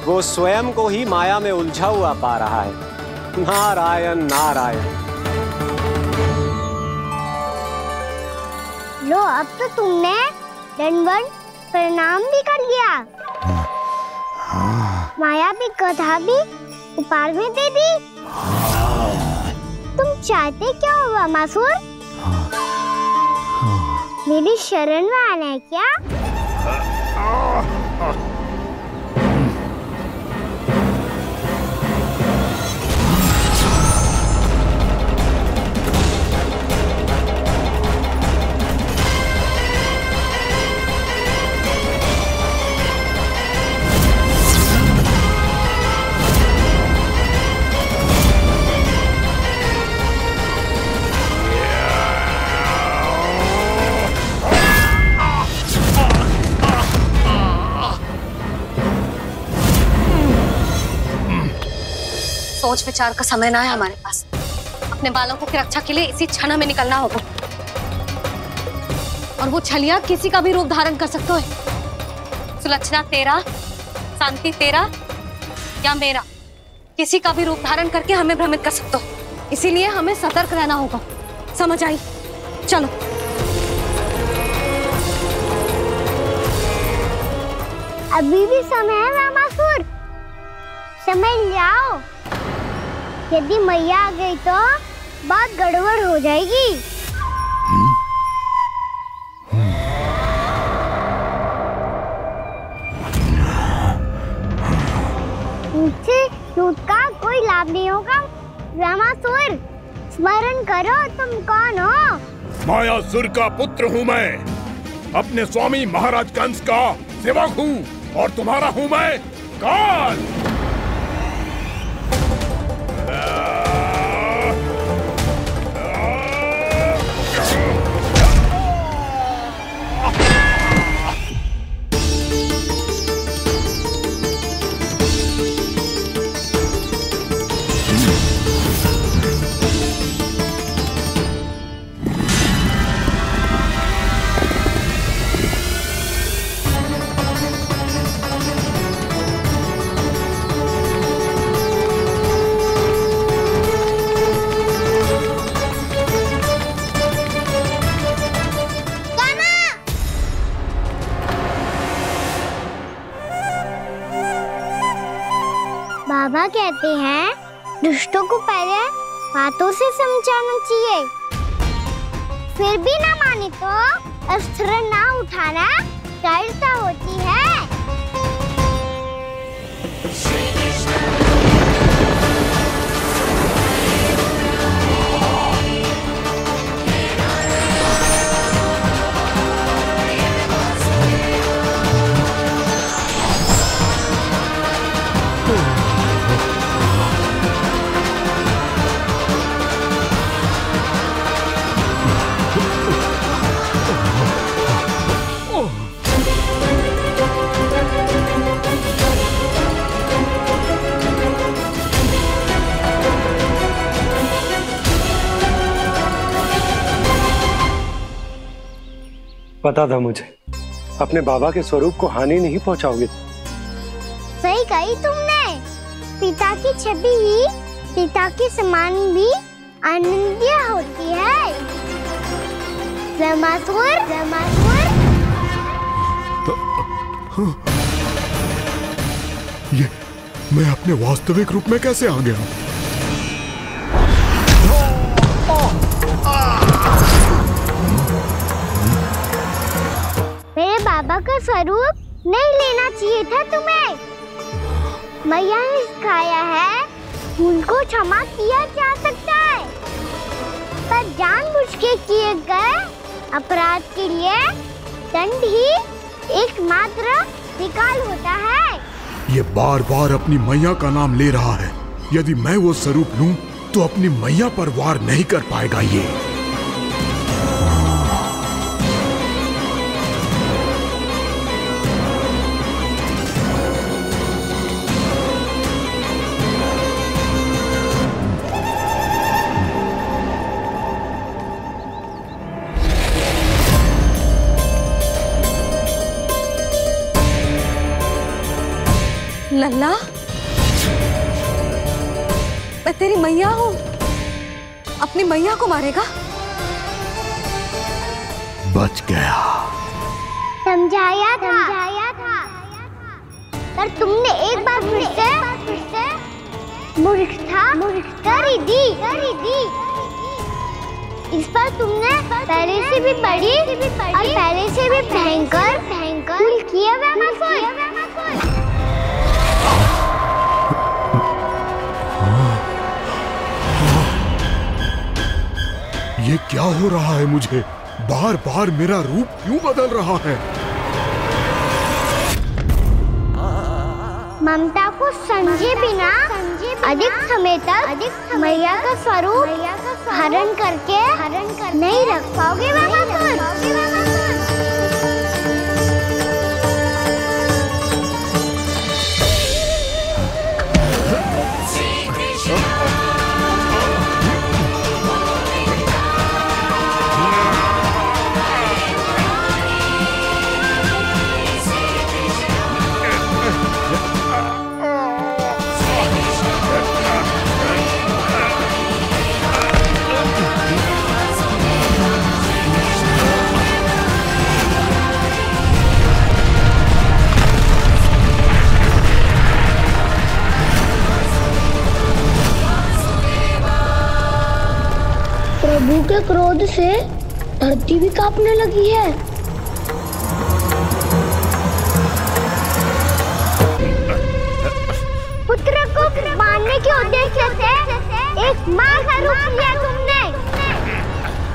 वो स्वयं को ही माया में उलझा हुआ पा रहा है। नारायण नारायण। लो, अब तो तुमने दंडवत प्रणाम भी कर लिया, माया भी कथा भी उपहार में दे दी। तुम चाहते क्या हो ब्रह्मासुर? मेरी शरण में आना है क्या? सोच विचार का समय ना है हमारे पास। अपने बालकों की रक्षा के लिए इसी क्षण हमें निकलना होगा। और वो छलिया किसी का भी रूप धारण कर सकते है। सुलक्षणा तेरा, शांति तेरा या मेरा, किसी का भी रूप धारण करके हमें भ्रमित कर सकते हो। इसीलिए हमें सतर्क रहना होगा। समझ आई? चलो। अभी भी समय है रामासुर, समझ जाओ। यदि मैया आ गई तो बात गड़बड़ हो जाएगी। मुझसे झूठ का कोई लाभ नहीं होगा। रामासुर, स्मरण करो तुम कौन हो। मायासुर का पुत्र हूँ मैं, अपने स्वामी महाराज कंस का सेवक हूँ, और तुम्हारा हूँ मैं काल। बाबा कहते हैं दुष्टों को पहले बातों से समझाना चाहिए, फिर भी ना माने तो अस्त्र ना उठाना कायरता होती है। पता था मुझे, अपने बाबा के स्वरूप को हानि नहीं पहुंचाओगे। सही कही तुमने। पिता की छवि ही पिता के समान भी आनंदीय होती है। रामासुर, रामासुर। ये मैं अपने वास्तविक रूप में कैसे आ गया? मेरे बाबा का स्वरूप नहीं लेना चाहिए था तुम्हें। मैया ने सिखाया है भूल को क्षमा किया जा सकता है, पर जानबूझ के किए गए अपराध के लिए दंड ही एकमात्र विकल्प होता है। ये बार बार अपनी मैया का नाम ले रहा है। यदि मैं वो स्वरूप लूं तो अपनी मैया पर वार नहीं कर पाएगा ये। लल्ला, मैं तेरी मैया हूँ, अपनी मैया को मारेगा? बच गया। समझाया था, पर तुमने एक बार फिर से मूर्खता कर ही दी। इस पर तुमने पहले से भी बड़ी और पहले से भी भयंकर भूल किया रामासुर। ये क्या हो रहा है मुझे? बार बार मेरा रूप क्यों बदल रहा है? ममता को समझे बिना अधिक समय तक मैया का स्वरूप हरण करके नहीं रख पाओगे रामासुर। के क्रोध से धरती भी कांपने लगी है। पुत्र को मारने के उद्देश्य से एक माँ का रूप लिया तुमने।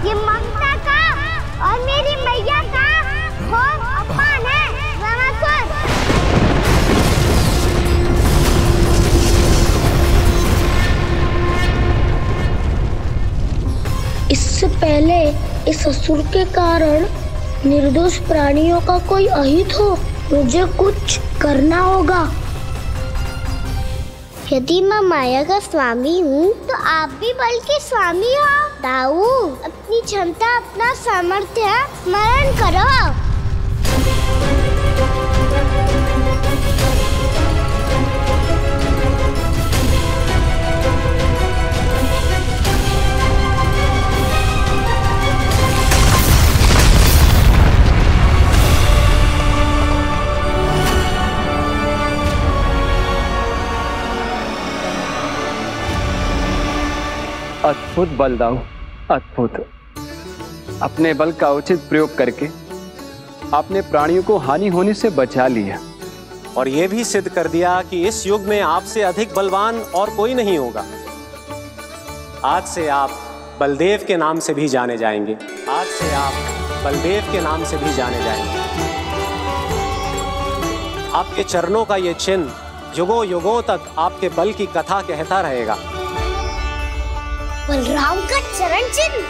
ये ममता का और मेरी मैया का घोर अपमान है रामासुर। इससे पहले इस असुर के कारण निर्दोष प्राणियों का कोई अहित हो, मुझे कुछ करना होगा। यदि मैं माया का स्वामी हूँ तो आप भी बल के स्वामी हो। दाऊ, अपनी क्षमता, अपना सामर्थ्य स्मरण करो। अद्भुत बलदाऊ, अद्भुत। अपने बल का उचित प्रयोग करके आपने प्राणियों को हानि होने से बचा लिया और यह भी सिद्ध कर दिया कि इस युग में आपसे अधिक बलवान और कोई नहीं होगा। आज से आप बलदेव के नाम से भी जाने जाएंगे। आज से आप बलदेव के नाम से भी जाने जाएंगे। आपके चरणों का ये चिन्ह युगों युगों तक आपके बल की कथा कहता रहेगा। बलराम का चरण चिन्ह।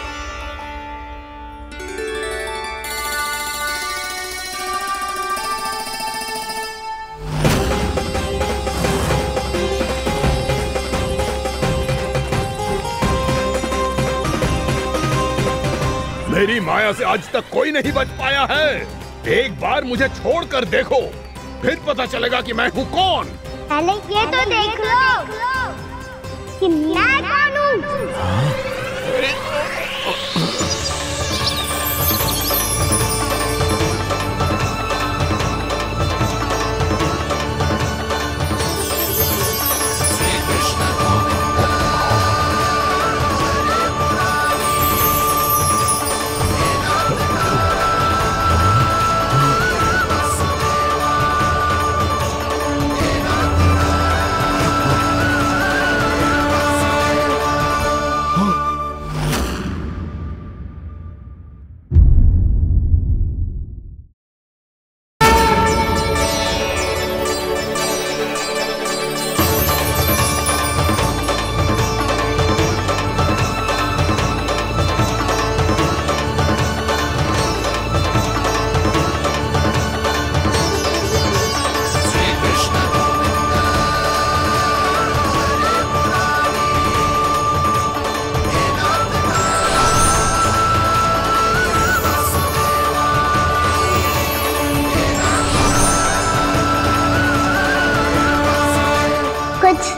मेरी माया से आज तक कोई नहीं बच पाया है। एक बार मुझे छोड़कर देखो, फिर पता चलेगा कि मैं हूँ कौन। पहले ये तो देख लो कि मैं कौन हूँ।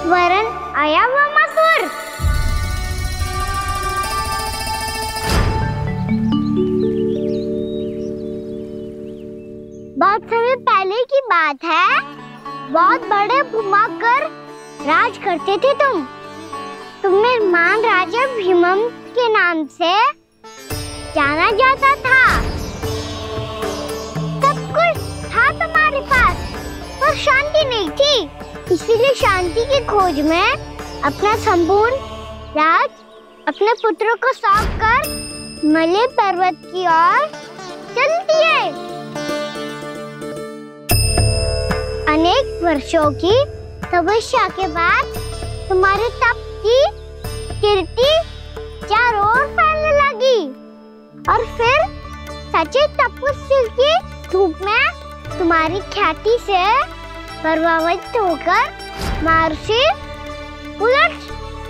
वरन आया वामासुर। बहुत समय पहले की बात है। बहुत बड़े भूमाकर राज करते थे तुम। तुम्हें महान राजा भीमम के नाम से जाना जाता था। सब कुछ था तुम्हारे पास, पर शांति नहीं थी। इसीलिए शांति की खोज में अपना संपूर्ण राज अपने पुत्रों को सौंप कर हिमालय पर्वत की ओर चल दिए। अनेक वर्षों की तपस्या के बाद तुम्हारे तप की कीर्ति चारों ओर फैलने लगी और फिर सच्चे तपस्वी की धूप में तुम्हारी ख्याति से प्रभावित होकर महर्षि उलट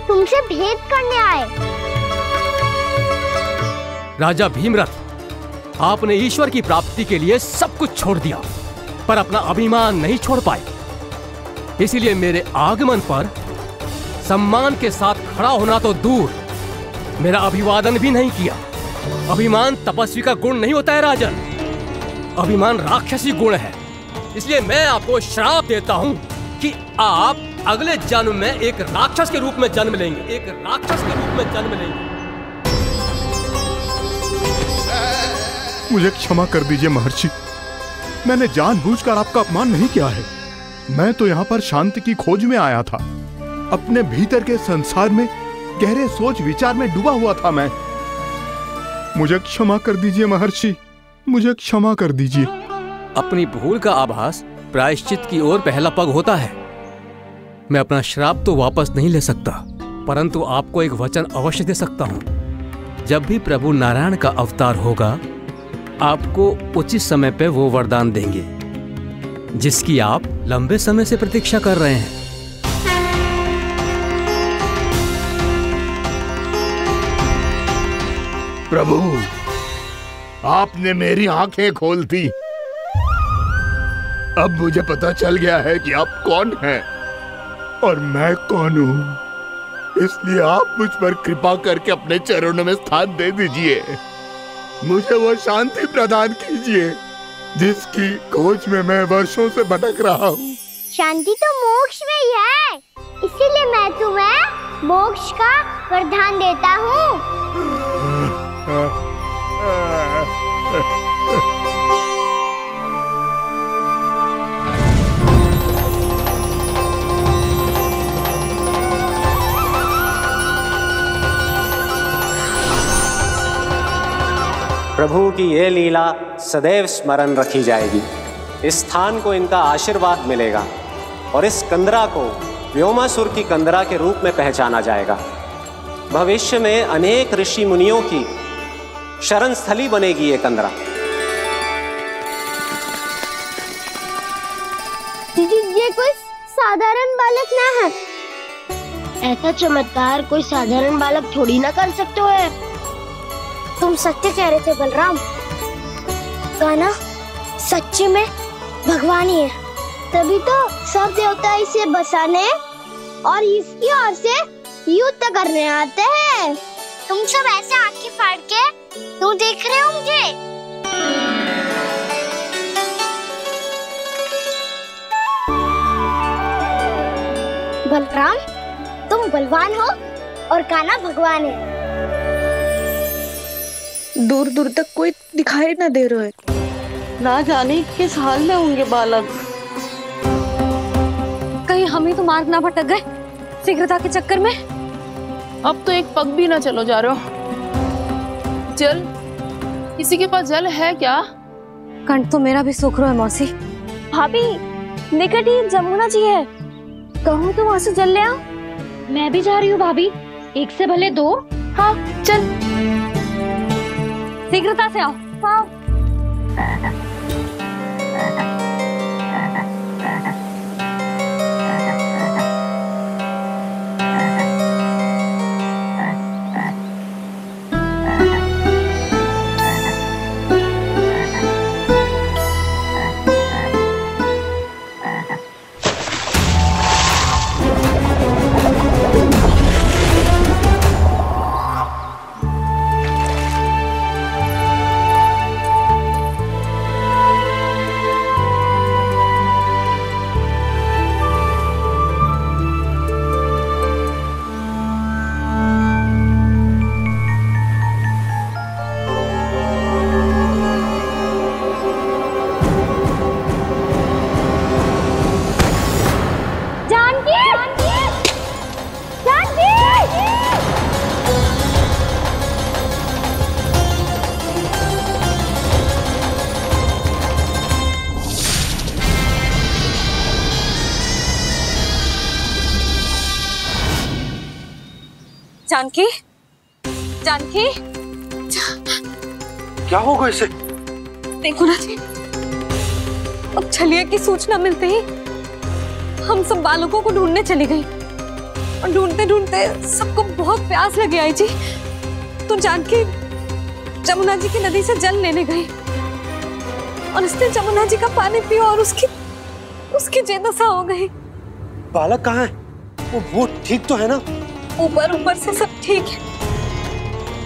तुमसे भेंट करने आए। राजा भीमरथ, आपने ईश्वर की प्राप्ति के लिए सब कुछ छोड़ दिया, पर अपना अभिमान नहीं छोड़ पाए। इसीलिए मेरे आगमन पर सम्मान के साथ खड़ा होना तो दूर, मेरा अभिवादन भी नहीं किया। अभिमान तपस्वी का गुण नहीं होता है राजन, अभिमान राक्षसी गुण है। इसलिए मैं आपको श्राप देता हूं कि आप अगले जन्म में एक राक्षस के रूप में जन्म लेंगे, एक राक्षस के रूप में जन्म लेंगे। मुझे क्षमा कर दीजिए महर्षि। मैंने जानबूझकर आपका अपमान नहीं किया है। मैं तो यहाँ पर शांति की खोज में आया था। अपने भीतर के संसार में गहरे सोच विचार में डूबा हुआ था मैं। मुझे क्षमा कर दीजिए महर्षि, मुझे क्षमा कर दीजिए। अपनी भूल का आभास प्रायश्चित की ओर पहला पग होता है। मैं अपना श्राप तो वापस नहीं ले सकता, परंतु आपको एक वचन अवश्य दे सकता हूं। जब भी प्रभु नारायण का अवतार होगा, आपको उचित समय पे वो वरदान देंगे जिसकी आप लंबे समय से प्रतीक्षा कर रहे हैं। प्रभु, आपने मेरी आंखें खोल दी। अब मुझे पता चल गया है कि आप कौन हैं और मैं कौन हूं। इसलिए आप मुझ पर कृपा करके अपने चरणों में स्थान दे दीजिए। मुझे वो शांति प्रदान कीजिए जिसकी खोज में मैं वर्षों से भटक रहा हूँ। शांति तो मोक्ष में ही है, इसीलिए मैं तुम्हें मोक्ष का वरदान देता हूँ। प्रभु की ये लीला सदैव स्मरण रखी जाएगी। इस स्थान को इनका आशीर्वाद मिलेगा और इस कंदरा को व्योमासुर की कंदरा के रूप में पहचाना जाएगा। भविष्य में अनेक ऋषि मुनियों की शरण स्थली बनेगी ये कंदरा। दीदी, ये कोई साधारण बालक ना है। ऐसा चमत्कार कोई साधारण बालक थोड़ी ना कर सकते हो। तुम सत्य कह रहे थे बलराम। गाना सच्ची में भगवान ही है, तभी तो सब देवता इसे बसाने और इसकी ओर से युद्ध करने आते हैं। तुम सब ऐसे आंखें फाड़ के क्यों देख रहे हो मुझे? बलराम, तुम बलवान हो और कान्हा भगवान है। दूर दूर तक कोई दिखाई न दे रहा है। ना जाने किस हाल में होंगे बालक। कहीं हम ही तो मार्ग ना भटक गए शीघ्रता के चक्कर में। अब तो एक पग भी ना चलो जा रहे हो। जल, किसी के पास जल है क्या? कंठ तो मेरा भी सूख रहा है मौसी। भाभी, निकट ही जमुना जी है, कहूँ तो वहाँ से जल ले आओ। मैं भी जा रही हूँ भाभी, एक से भले दो। हाँ चल, शीघ्रता से आओ। हाँ। जानकी, जानकी, क्या होगा इसे? देखो ना जी, अब छलिया की सूचना मिलते ही हम सब बालकों को ढूंढने चली गई और ढूंढते ढूंढते सबको बहुत प्यास लगी आई जी। तो जानकी जमुना जी की नदी से जल लेने गई और उसने जमुना जी का पानी पिया और उसकी जेदशा हो गई। बालक कहाँ है? वो ठीक तो है ना? ऊपर ऊपर से सब ठीक है,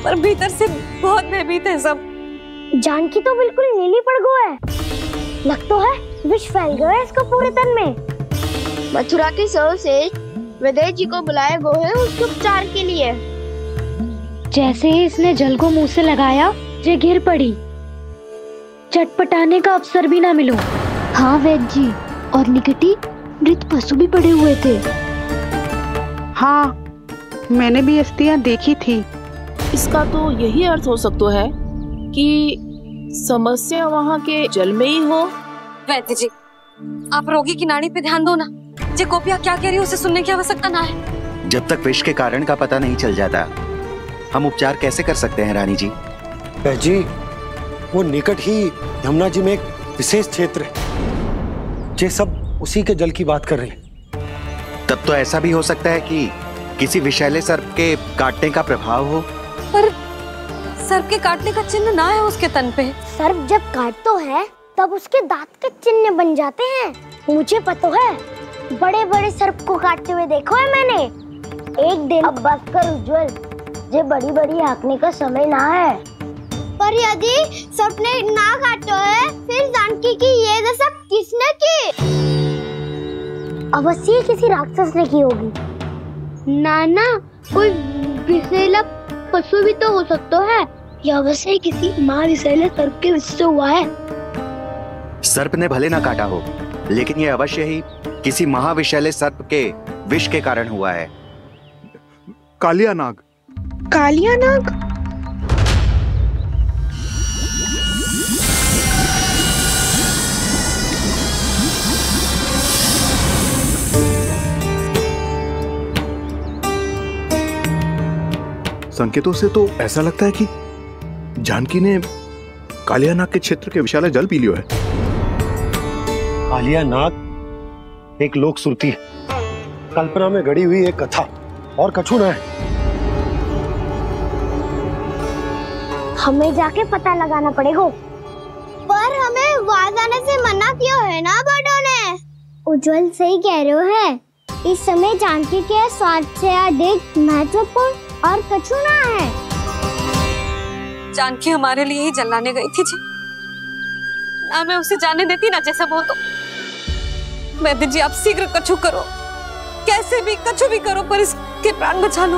पर भीतर से बहुत भयभीत है सब। जानकी तो बिल्कुल नीली पड़ गया है। लग तो है विष फैल गया है इसको पूरे तन में। मथुरा के सर्वश्रेष्ठ विदेह जी को बुलाए गए हैं उसके उपचार के लिए। जैसे ही इसने जल को मुंह से लगाया, ये गिर पड़ी। चटपटाने का अवसर भी ना मिलो। हाँ वैद्य जी, और निकटी मृत पशु भी पड़े हुए थे। हाँ, मैंने भी अस्थियां देखी थी। इसका तो यही अर्थ हो सकता है कि समस्या वहाँ के जल में ही हो। वैद्य जी, आप रोगी की नाड़ी पे ध्यान दो ना। जे गोपिया क्या कह रही है उसे सुनने की आवश्यकता ना है। जब तक विष के कारण का पता नहीं चल जाता, हम उपचार कैसे कर सकते हैं रानी जी? जी, वो निकट ही यमुना जी में एक विशेष क्षेत्र है। ये सब उसी के जल की बात कर रही है। तब तो ऐसा भी हो सकता है कि किसी विषैले सर्प के काटने का प्रभाव हो। पर सर्प के काटने का चिन्ह ना है उसके तन पे। सर्प जब काटता है तब उसके दांत के चिन्ह बन जाते हैं। मुझे पता है, बड़े बड़े सर्प को काटते हुए देखो है मैंने। एक दिन अब बस कर उज्जवल, ये बड़ी बड़ी हाँकने का समय ना है। पर यदि सर्प ने ना काटा है, फिर जानकी की ये दशा किसने की? अवश्य किसी राक्षस ने की होगी। नाना, कोई विषैला पशु भी तो हो सकता है, या अवश्य किसी माँ विषैले सर्प के विष से हुआ है। सर्प ने भले ना काटा हो, लेकिन यह अवश्य ही किसी महाविषैले सर्प के विष के कारण हुआ है। कालिया नाग। कालिया नाग? संकेतों से तो ऐसा लगता है कि जानकी ने कालिया नाग के क्षेत्र के विशाल जल पी लियो है। कालिया नाग एक लोक श्रुति है, कल्पना में गढ़ी हुई एक कथा, और कछु न है। हमें जाके पता लगाना पड़ेगा। पर हमें वहां जाने से मना किया है ना बड़ों ने। उज्जवल सही कह रहे हो है। इस समय जानकी के स्वास्थ्य से अधिक महत्वपूर्ण और कछु ना है। जानकी हमारे लिए ही जलाने गई थी जी। ना मैं उसे जाने देती ना जैसा वो तो। वैद्य जी, आप शीघ्र कछु करो, कैसे भी कछु भी करो, पर इसके प्राण बचा लो।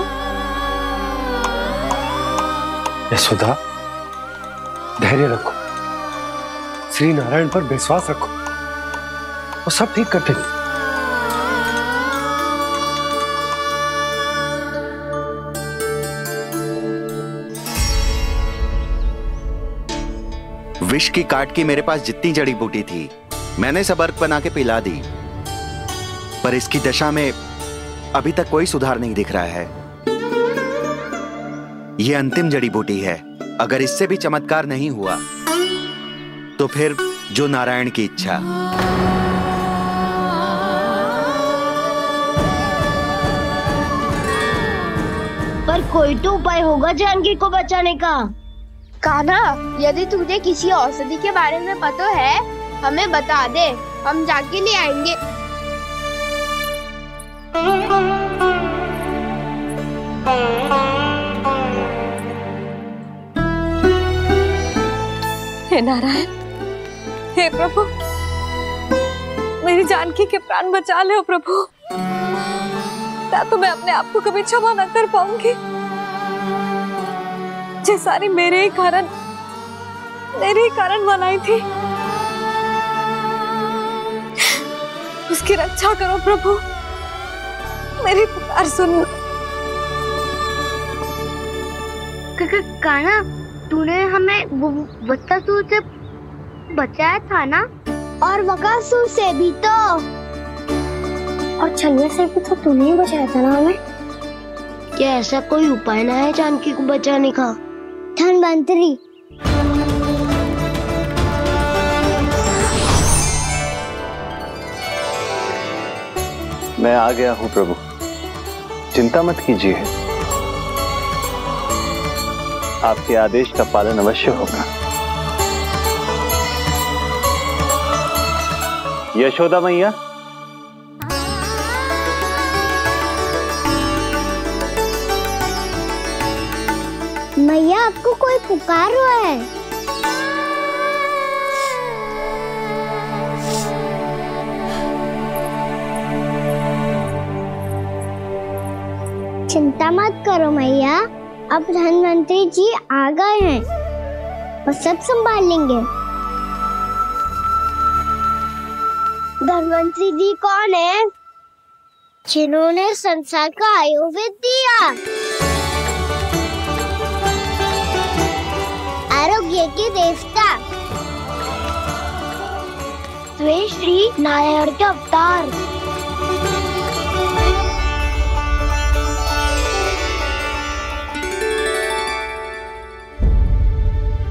यशोदा, धैर्य रखो, श्री नारायण पर विश्वास रखो, वो सब ठीक कर देंगे। विष की काट की मेरे पास जितनी जड़ी बूटी थी, मैंने सब अर्क बना के पिला दी, पर इसकी दशा में अभी तक कोई सुधार नहीं दिख रहा है। यह अंतिम जड़ी बूटी है। अगर इससे भी चमत्कार नहीं हुआ तो फिर जो नारायण की इच्छा। पर कोई तो उपाय होगा जानकी को बचाने का। कान्हा, यदि तुझे किसी औषधि के बारे में पता है, हमें बता दे, हम जाके ले आएंगे। हे नारायण, हे प्रभु, मेरी जानकी के प्राण बचा ले प्रभु। या तो मैं अपने आप को कभी क्षमा न कर पाऊंगी। ये सारी मेरे ही कारण बनाई थी। उसकी रक्षा करो प्रभु, मेरी पुकार सुनो। कान्हा, तूने हमें वत्सासुर से बचाया था ना, और बकासुर से भी तो, और छलवे से भी तो तूने ही बचाया था ना हमें। क्या ऐसा कोई उपाय ना है जानकी को बचाने का? धन्वंतरी, मैं आ गया हूं प्रभु, चिंता मत कीजिए, आपके आदेश का पालन अवश्य होगा। यशोदा मैया, मैया, आपको कोई पुकार रहा है। चिंता मत करो मैया, अब धन्वंतरी जी आ गए हैं, वो सब संभाल लेंगे। धन्वंतरी जी कौन है? जिन्होंने संसार का आयुर्वेद दिया, आरोग्य के देवता, वे श्री नारायण के अवतार।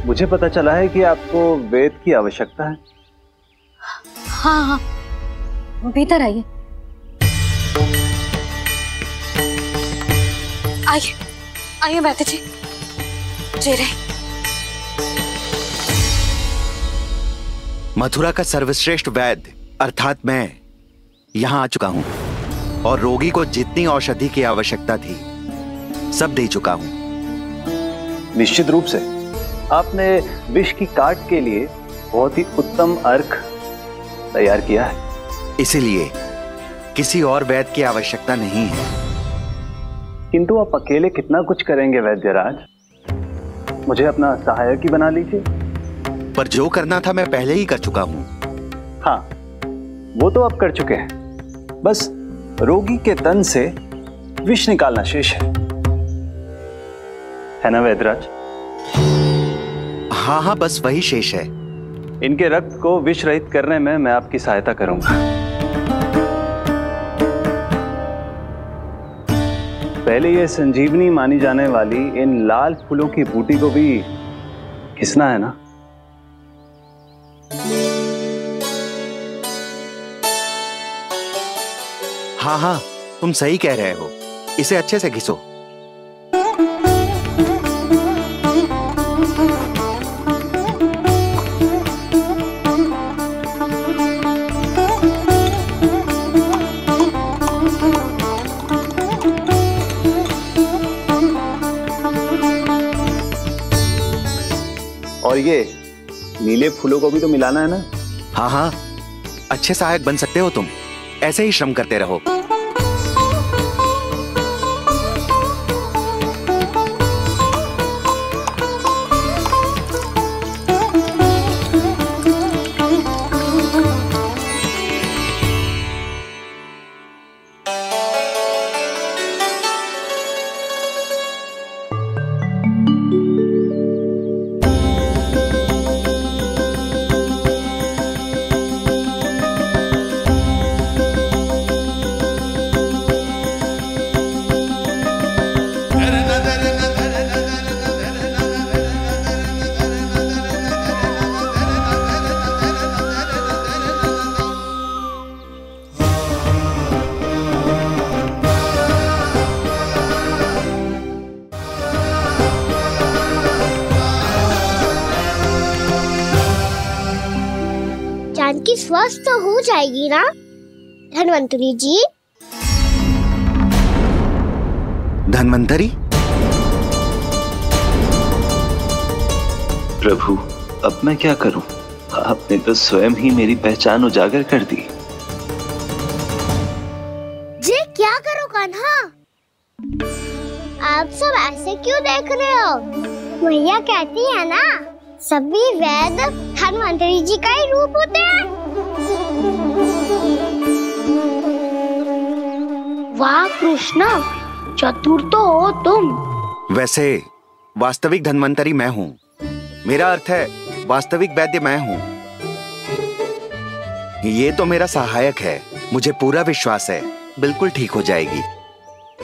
मुझे पता चला है कि आपको वेद की आवश्यकता है। हाँ हाँ, भीतर आइए। आइए आइए बैठे जी। जी रहे। मथुरा का सर्वश्रेष्ठ वैद्य अर्थात मैं यहाँ आ चुका हूँ और रोगी को जितनी औषधि की आवश्यकता थी सब दे चुका हूँ। निश्चित रूप से आपने विष की काट के लिए बहुत ही उत्तम अर्क तैयार किया है। इसीलिए किसी और वैद्य की आवश्यकता नहीं है। किंतु आप अकेले कितना कुछ करेंगे वैद्यराज? मुझे अपना सहायक ही बना लीजिए। पर जो करना था मैं पहले ही कर चुका हूँ। हाँ, वो तो आप कर चुके हैं। बस रोगी के तन से विष निकालना शेष है ना वैद्यराज? हाँ हाँ, बस वही शेष है। इनके रक्त को विष रहित करने में मैं आपकी सहायता करूंगा। पहले ये संजीवनी मानी जाने वाली इन लाल फूलों की बूटी को भी घिसना है ना? हाँ हाँ, तुम सही कह रहे हो। इसे अच्छे से घिसो। और ये नीले फूलों को भी तो मिलाना है ना? हाँ हाँ, अच्छे सहायक बन सकते हो तुम। ऐसे ही श्रम करते रहो। जानकी स्वस्थ तो हो जाएगी ना धन्वंतरी जी? धन्वंतरी? प्रभु, अब मैं क्या करूं? आपने तो स्वयं ही मेरी पहचान उजागर कर दी। जी क्या करो कान्हा? आप सब ऐसे क्यों देख रहे हो? भैया कहती है ना, सभी वैद्य धन्वंतरी जी का ही रूप होते हैं। वाह कृष्णा, चतुर तो हो तुम। वैसे वास्तविक धन्वंतरी मैं हूँ। मेरा अर्थ है वास्तविक वैद्य मैं हूँ। ये तो मेरा सहायक है। मुझे पूरा विश्वास है बिल्कुल ठीक हो जाएगी।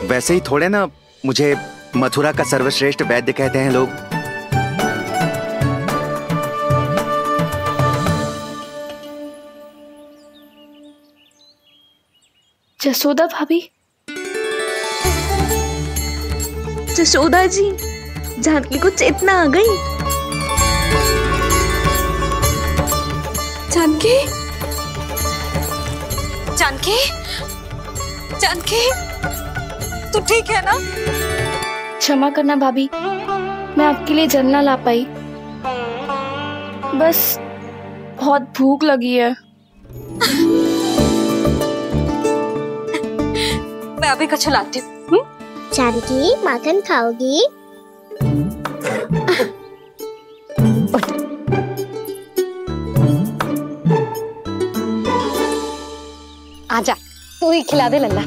वैसे ही थोड़े ना मुझे मथुरा का सर्वश्रेष्ठ वैद्य कहते हैं लोग। जसोदा भाभी। जसोदा जी, जानकी को चेतना आ गई। जानकी, जानकी, जानकी, तू ठीक है ना? क्षमा करना भाभी, मैं आपके लिए जल ना ला पाई। बस बहुत भूख लगी है। मैं अभी कछु लाती हूँ। जानकी, माखन खाओगी? आजा, तू ही खिला दे लल्ला।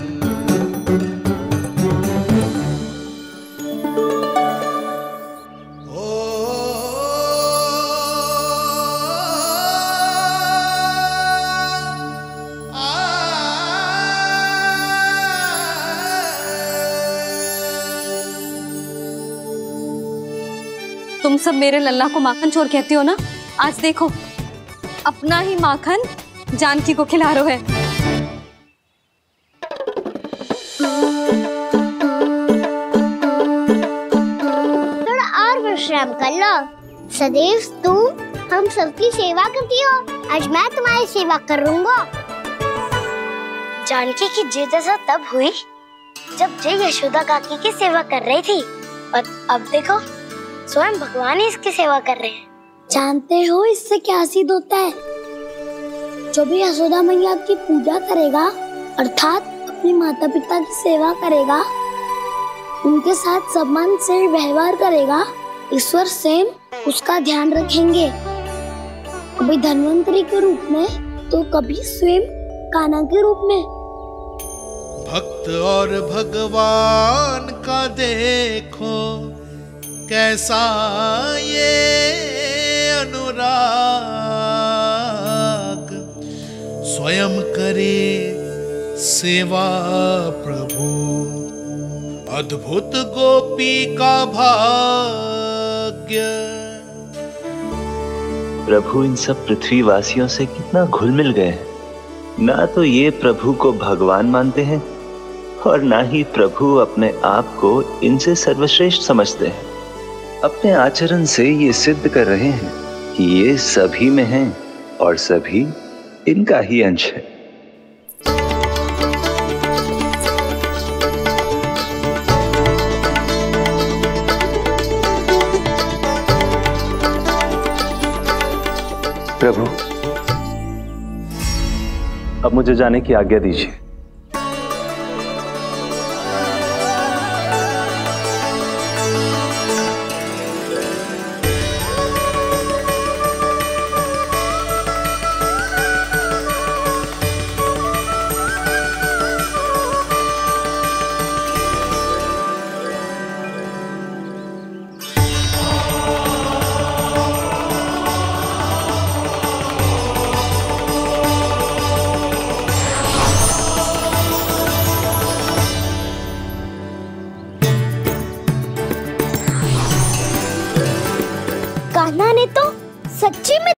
तुम सब मेरे लल्ला को माखन चोर कहती हो ना, आज देखो अपना ही माखन जानकी को खिला रहे है। थोड़ा और विश्राम कर लो। सदैव तुम हम सबकी सेवा करती हो, आज मैं तुम्हारी सेवा करूंगा। जानकी की जिज्ञासा तब हुई जब जय यशोदा काकी की सेवा कर रही थी, और अब देखो स्वयं भगवान ही इसकी सेवा कर रहे हैं। जानते हो इससे क्या सिद्ध होता है? जो भी यशोदा मैया की पूजा करेगा, अर्थात अपने माता पिता की सेवा करेगा, उनके साथ सम्मान से व्यवहार करेगा, ईश्वर स्वयं उसका ध्यान रखेंगे। कभी धन्वंतरी के रूप में तो कभी स्वयं कान्हा के रूप में। भक्त और भगवान का देखो कैसा ये अनुराग, स्वयं करे सेवा प्रभु, अद्भुत गोपी का भाग्य। प्रभु इन सब पृथ्वीवासियों से कितना घुल मिल गए हैं। ना तो ये प्रभु को भगवान मानते हैं और ना ही प्रभु अपने आप को इनसे सर्वश्रेष्ठ समझते हैं। अपने आचरण से ये सिद्ध कर रहे हैं कि ये सभी में हैं और सभी इनका ही अंश है। प्रभु, अब मुझे जाने की आज्ञा दीजिए। कान्हा ने तो सच्ची में